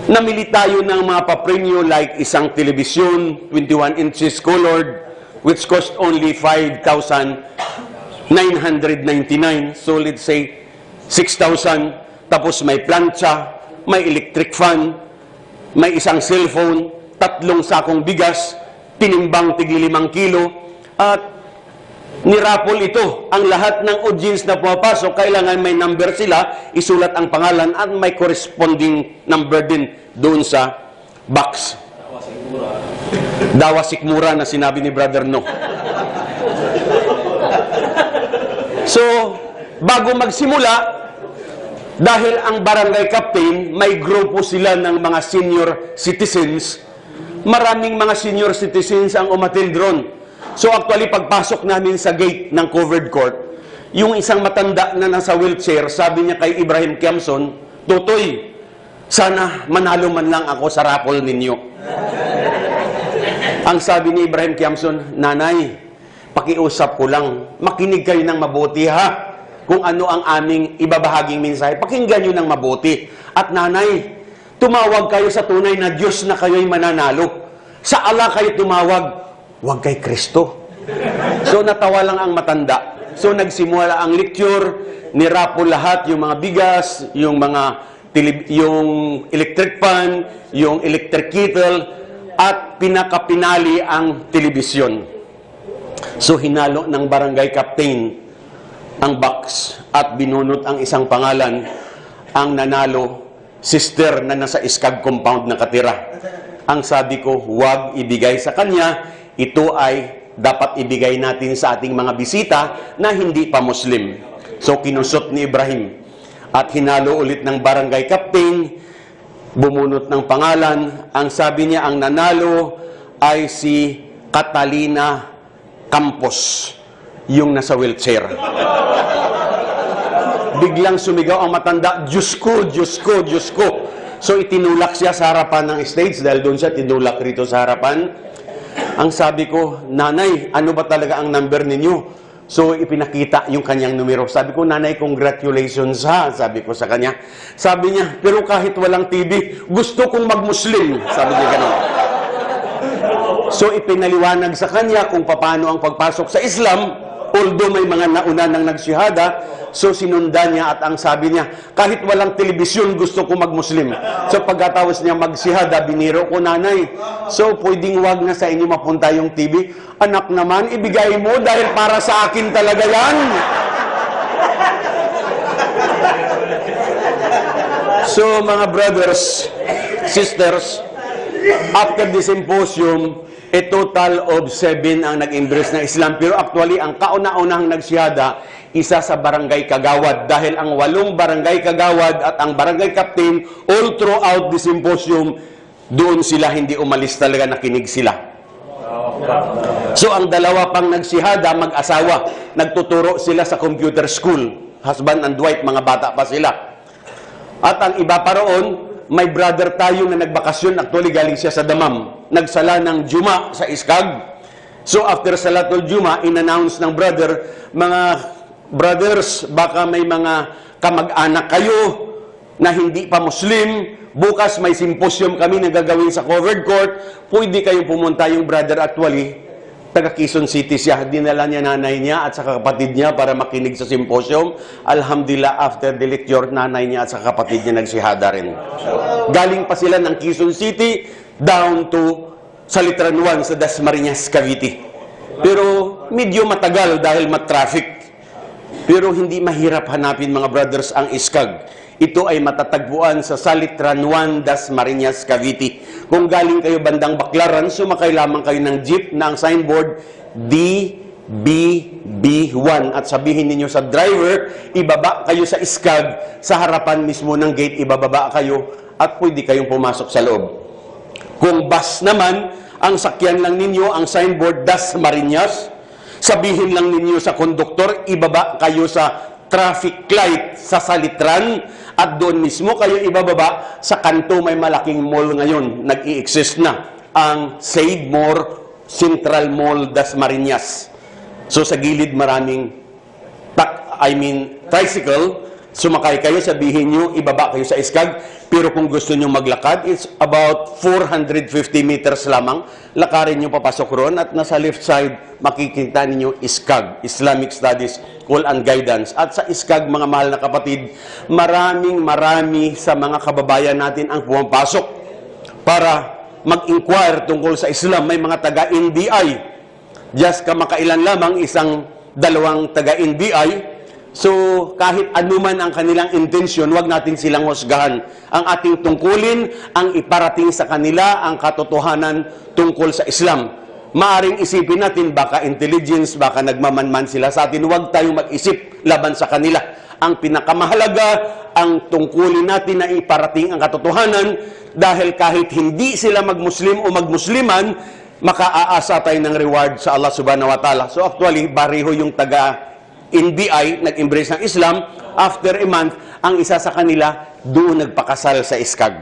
namili tayo ng mga papremyo like isang telebisyon, 21 inches colored, which cost only 5,999. So, let's say, 6,000. Tapos may plancha, may electric fan, may isang cellphone, 3 sakong bigas, tinimbang tig 5 kilo, at nirapol ito. Ang lahat ng audience na pumapasok, kailangan may number sila, isulat ang pangalan, at may corresponding number din doon sa box. Dawa sikmura na sinabi ni Brother No. So, bago magsimula, dahil ang barangay captain, may grupo sila ng mga senior citizens, maraming mga senior citizens ang umattend ron. So actually, pagpasok namin sa gate ng covered court, yung isang matanda na nasa wheelchair, sabi niya kay Ibrahim Kiamson, "Totoy, sana manalo man lang ako sa raffle ninyo." Ang sabi ni Ibrahim Kiamson, "Nanay, pakiusap ko lang, makinig kayo ng mabuti ha. Kung ano ang aming ibabahaging mensahe, pakinggan nyo ng mabuti. At nanay, tumawag kayo sa tunay na Diyos na kayo'y mananalo. Sa Allah kayo tumawag, huwag kay Kristo." So natawa lang ang matanda. So nagsimula ang lecture, nirapo lahat yung mga bigas, yung electric fan, yung electric kettle, at pinakapinali ang telebisyon. So hinalo ng barangay captain ang box at binunot ang isang pangalan. Ang nanalo, sister na nasa Iskag compound nakatira. Ang sabi ko, huwag ibigay sa kanya. Ito ay dapat ibigay natin sa ating mga bisita na hindi pa Muslim. So kinusot ni Ibrahim at hinalo ulit ng barangay captain, bumunot ng pangalan. Ang sabi niya, ang nanalo ay si Catalina Campos, yung nasa wheelchair. Biglang sumigaw ang matanda, "Diyos ko, Diyos ko, Diyos ko." So itinulak siya sa harapan ng stage, dahil doon siya tinulak rito sa harapan. Ang sabi ko, "Nanay, ano ba talaga ang number ninyo?" So ipinakita yung kanyang numero. Sabi ko, "Nanay, congratulations ha," sabi ko sa kanya. Sabi niya, "Pero kahit walang TV, gusto kong mag-Muslim." Sabi niya gano'n. So ipinaliwanag sa kanya kung paano ang pagpasok sa Islam, although may mga nauna nang nagsyahada, so sinundan niya at ang sabi niya, kahit walang telebisyon gusto ko mag-Muslim. So pagkatapos niya magsyahada, biniro ko, nanay, so pwedeng wag na sa inyo mapunta yung TV. Anak naman, ibigay mo dahil para sa akin talaga yan. So mga brothers, sisters, after the symposium, a total of 7 ang nag-embrace ng Islam. Pero actually, ang kauna-unahang nagsyahada, isa sa barangay Kagawad. Dahil ang 8 barangay Kagawad at ang barangay captain, all throughout the symposium, doon sila hindi umalis talaga, nakinig sila. So ang 2 pang nagsyahada, mag-asawa, nagtuturo sila sa computer school. Husband and wife, mga bata pa sila. At ang iba pa roon, may brother tayo na nagbakasyon, actually galing siya sa Damam. Nagsala ng Juma sa Iskag. So after Salatul Juma, in-announce ng brother, mga brothers, baka may mga kamag-anak kayo na hindi pa Muslim, bukas may symposium kami na gagawin sa covered court, pwede kayong pumunta. Yung brother actually, taga Quezon City siya, dinala niya nanay niya at saka kapatid niya para makinig sa symposium. Alhamdulillah, after the lecture, nanay niya at saka kapatid niya nagsihada rin. Galing pa sila ng Quezon City down to Salitran 1 sa Dasmariñas, Cavite. Pero medyo matagal dahil mat-traffic. Pero hindi mahirap hanapin, mga brothers, ang Iskag. Ito ay matatagpuan sa Salitran 1, Dasmariñas, Cavite. Kung galing kayo bandang Baclaran, sumakay lamang kayo ng jeep na ang signboard DBB1 at sabihin ninyo sa driver, ibaba kayo sa Iskag, sa harapan mismo ng gate, ibababa kayo at pwede kayong pumasok sa loob. Kung bus naman, ang sakyan lang ninyo, ang signboard Dasmariñas, sabihin lang ninyo sa konduktor, ibaba kayo sa traffic light sa Salitran at doon mismo kayo ibababa sa kanto. May malaking mall ngayon, nag-i-exist na ang Save More Central Mall Dasmariñas. So sa gilid maraming tricycle, sumakay kayo, sabihin nyo, ibaba kayo sa Iskag. Pero kung gusto nyo maglakad, it's about 450 meters lamang. Lakarin nyo papasok ron at nasa left side, makikita ninyo Iskag, Islamic Studies, Call and Guidance. At sa Iskag, mga mahal na kapatid, marami sa mga kababayan natin ang pumapasok para mag-inquire tungkol sa Islam. May mga taga-NBI. Just kamakailan lamang, 1-2 taga-NBI. So, kahit anuman ang kanilang intensyon, huwag natin silang husgahan. Ang ating tungkulin, ang iparating sa kanila, ang katotohanan tungkol sa Islam. Maaring isipin natin, baka intelligence, baka nagmamanman sila sa atin. Huwag tayong mag-isip laban sa kanila. Ang pinakamahalaga, ang tungkulin natin na iparating ang katotohanan, dahil kahit hindi sila mag-Muslim o mag-Musliman, makaaasa tayo ng reward sa Allah subhanahu wa ta'ala. So actually, bariho yung taga-NBI, nag-embrace ng Islam. After a month, ang isa sa kanila, doon nagpakasal sa Iskag.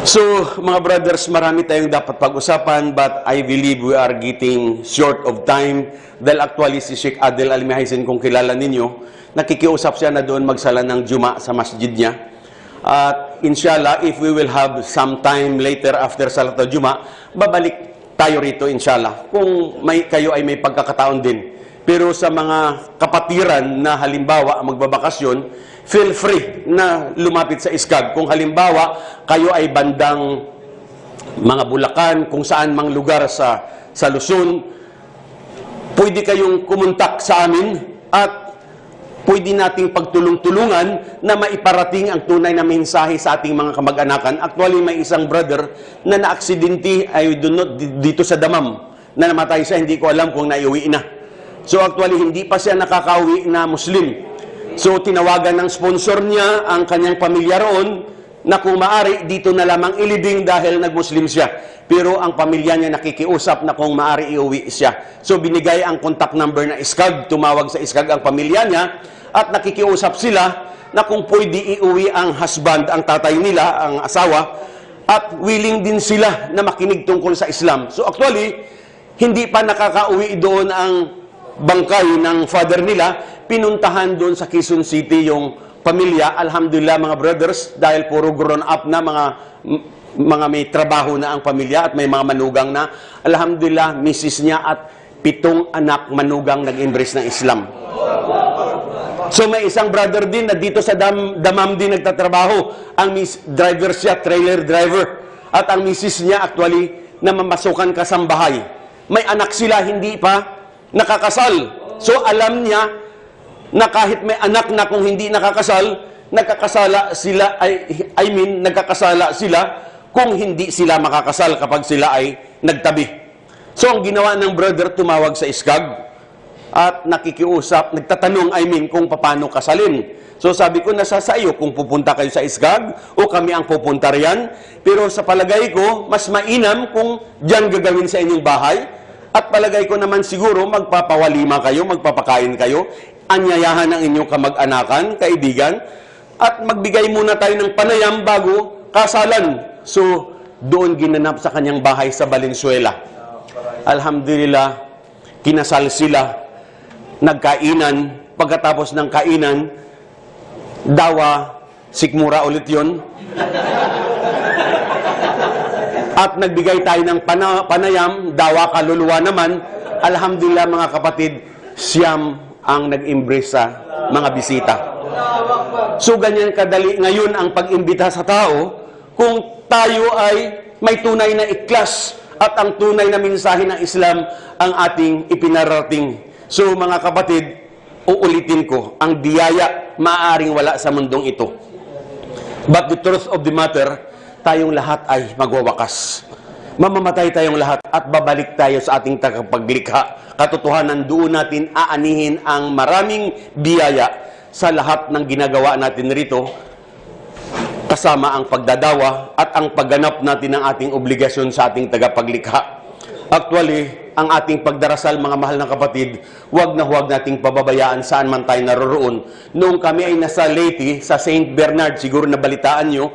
So, mga brothers, marami tayong dapat pag-usapan, but I believe we are getting short of time. Dahil actually, si Sheikh Adel Almihaisin, kung kilala ninyo, nakikiusap siya na doon magsala ng Juma sa masjid niya. At inshallah, if we will have some time later after Salat al-Juma, babalik tayo rito inshallah. Kung kayo ay may pagkakataon din. Pero sa mga kapatiran na halimbawa magbabakasyon, feel free na lumapit sa Iskag. Kung halimbawa kayo ay bandang mga Bulacan, kung saan mang lugar sa Luzon, pwede kayong kumontak sa amin at pwede nating pagtulong-tulungan na maiparating ang tunay na mensahe sa ating mga kamag-anakan. Actually, may isang brother na na-aksidente dito sa Damam, na namatay siya, hindi ko alam kung naiuwi na. So actually, hindi pa siya nakakauwi na Muslim. So tinawagan ng sponsor niya ang kanyang pamilya roon na kung maari, dito na lamang ilibing dahil nag-Muslim siya. Pero ang pamilya niya nakikiusap na kung maari iuwi siya. So binigay ang contact number na Iskag, tumawag sa Iskag ang pamilya niya, at nakikiusap sila na kung pwede iuwi ang husband, ang tatay nila, ang asawa, at willing din sila na makinig tungkol sa Islam. So actually, hindi pa nakakauwi doon ang bangkay ng father nila, pinuntahan doon sa Quezon City yung pamilya. Alhamdulillah, mga brothers, dahil puro grown up na mga mga may trabaho na ang pamilya at may mga manugang na. Alhamdulillah, misis niya at 7 anak manugang nag-embrace ng Islam. So may isang brother din na dito sa Damam din nagtatrabaho. Ang driver siya, trailer driver. At ang misis niya actually na mamasukan kasambahay. May anak sila, hindi pa nakakasal. So alam niya na kahit may anak na kung hindi nakakasal, nagkakasala sila nagkakasala sila kung hindi sila makakasal kapag sila ay nagtabi. So ang ginawa ng brother, tumawag sa ISKAG at nakikiusap, nagtatanong kung paano kasalin. So sabi ko, nasa sa iyo kung pupunta kayo sa ISKAG o kami ang pupunta riyan. Pero sa palagay ko, mas mainam kung diyan gagawin sa inyong bahay. At palagay ko naman siguro magpapawalima kayo, magpapakain kayo, anyayahan ang inyong kamag-anakan, kaibigan, at magbigay muna tayo ng panayam bago kasalan. So doon ginanap sa kanyang bahay sa Valenzuela. Alhamdulillah, kinasal sila. Nagkainan, pagkatapos ng kainan, dawa, sikmura ulit yun. At nagbigay tayo ng panayam, dawa, kaluluwa naman. Alhamdulillah mga kapatid, siyam ang nag-embrace sa mga bisita. So ganyan kadali ngayon ang pag-imbita sa tao kung tayo ay may tunay na ikhlas at ang tunay na mensahe ng Islam ang ating ipinarating. So mga kapatid, uulitin ko, ang biyaya maaaring wala sa mundong ito. But the truth of the matter, tayong lahat ay magwawakas. Mamamatay tayong lahat at babalik tayo sa ating tagapaglikha. Katotohanan, doon natin aanihin ang maraming biyaya sa lahat ng ginagawa natin rito, kasama ang pagdadawa at ang pagganap natin ng ating obligasyon sa ating tagapaglikha. Actually, ang ating pagdarasal, mga mahal na kapatid, huwag na huwag nating pababayaan saan man tayo naroroon. Noong kami ay nasa Leyte, sa St. Bernard, siguro nabalitaan nyo,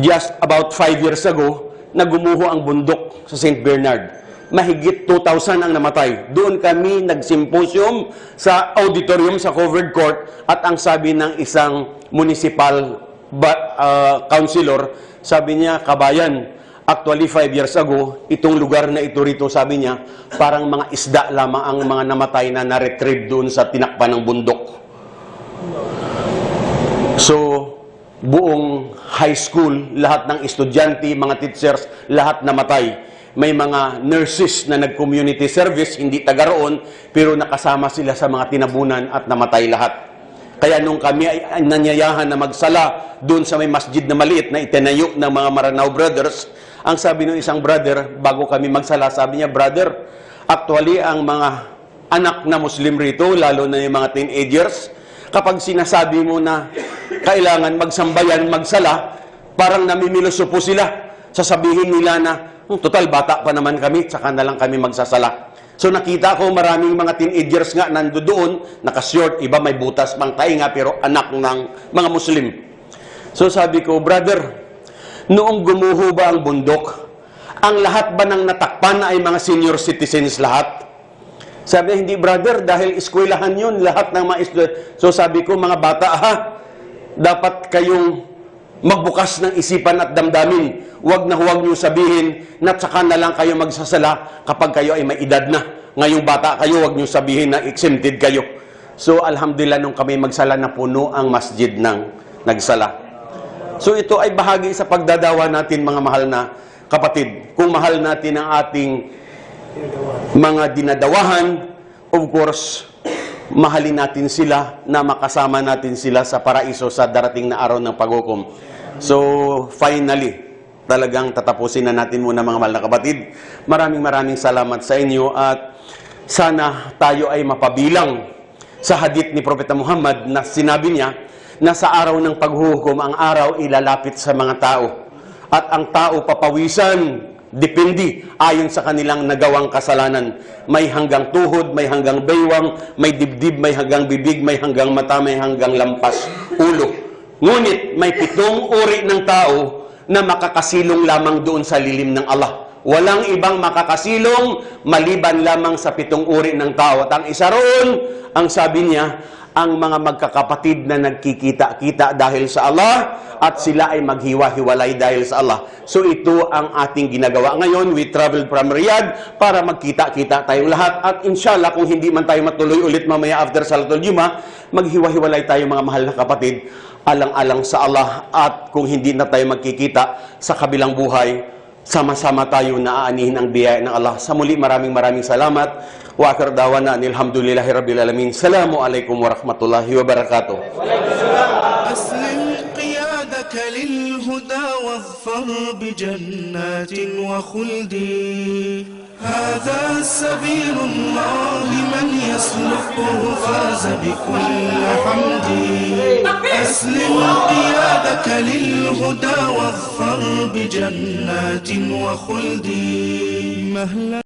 just about 5 years ago, nagumuho ang bundok sa St. Bernard. Mahigit 2,000 ang namatay. Doon kami nagsimposium sa auditorium sa covered court at ang sabi ng isang municipal councilor, sabi niya, kabayan, actually 5 years ago, itong lugar na ito rito, sabi niya, parang mga isda lamang ang mga namatay na na-retrieve doon sa tinakpan ng bundok. So, buong high school, lahat ng estudyante, mga teachers, lahat namatay. May mga nurses na nag-community service, hindi taga roon, pero nakasama sila sa mga tinabunan at namatay lahat. Kaya nung kami ay nanyayahan na magsala doon sa may masjid na maliit na itinayo ng mga Maranao Brothers, ang sabi ng isang brother, bago kami magsala, sabi niya, brother, actually ang mga anak na Muslim rito, lalo na yung mga teenagers, kapag sinasabi mo na kailangan magsambayan, magsala, parang namimiloso po sila. Sasabihin nila na, total bata pa naman kami, tsaka na lang kami magsasala. So nakita ko maraming mga teenagers nga nandoon, naka-short, iba may butas pang tainga, pero anak ng mga Muslim. So sabi ko, brother, noong gumuho ba ang bundok, ang lahat ba ng natakpan ay mga senior citizens lahat? Sabi, hindi brother, dahil eskwelahan yun, lahat ng mga estudyante. So sabi ko, mga bata dapat kayong magbukas ng isipan at damdamin. Huwag na huwag nyo sabihin na tsaka na lang kayo magsasala kapag kayo ay may edad na. Ngayong bata kayo, huwag nyo sabihin na exempted kayo. So alhamdulillah, nung kami magsala na puno ang masjid ng nagsala. So ito ay bahagi sa pagdadawa natin, mga mahal na kapatid. Kung mahal natin ang ating mga dinadawahan, of course, mahalin natin sila na makasama natin sila sa paraiso sa darating na araw ng paghukom. So finally, talagang tatapusin na natin muna, mga mahal na kapatid. Maraming salamat sa inyo at sana tayo ay mapabilang sa hadith ni Propeta Muhammad na sinabi niya na sa araw ng paghuhukom, ang araw ilalapit sa mga tao. At ang tao papawisan, depende ayon sa kanilang nagawang kasalanan. May hanggang tuhod, may hanggang baywang, may dibdib, may hanggang bibig, may hanggang mata, may hanggang lampas, ulo. Ngunit may 7 uri ng tao na makakasilong lamang doon sa lilim ng Allah. Walang ibang makakasilong maliban lamang sa 7 uri ng tao. At ang isa roon, ang sabi niya, ang mga magkakapatid na nagkikita-kita dahil sa Allah at sila ay maghiwa-hiwalay dahil sa Allah. So ito ang ating ginagawa ngayon. We traveled from Riyadh para magkita-kita tayong lahat. At inshallah, kung hindi man tayo matuloy ulit mamaya after Salatul Jummah, maghiwa-hiwalay tayo mga mahal na kapatid, alang-alang sa Allah. At kung hindi na tayo magkikita sa kabilang buhay, sama-sama tayo na aanihin ang biyaya ng Allah. Sa muli, maraming salamat. Wa akhir dawana alhamdulillahi rabbil alamin. Assalamu alaikum warahmatullahi wabarakatuh. أسلم قيادك للهدى واظفر بجنات وخلد هذا سبيل الله من يسلكه فاز بكل حمد أسلم قيادك للهدى واظفر بجنات وخلد مهلا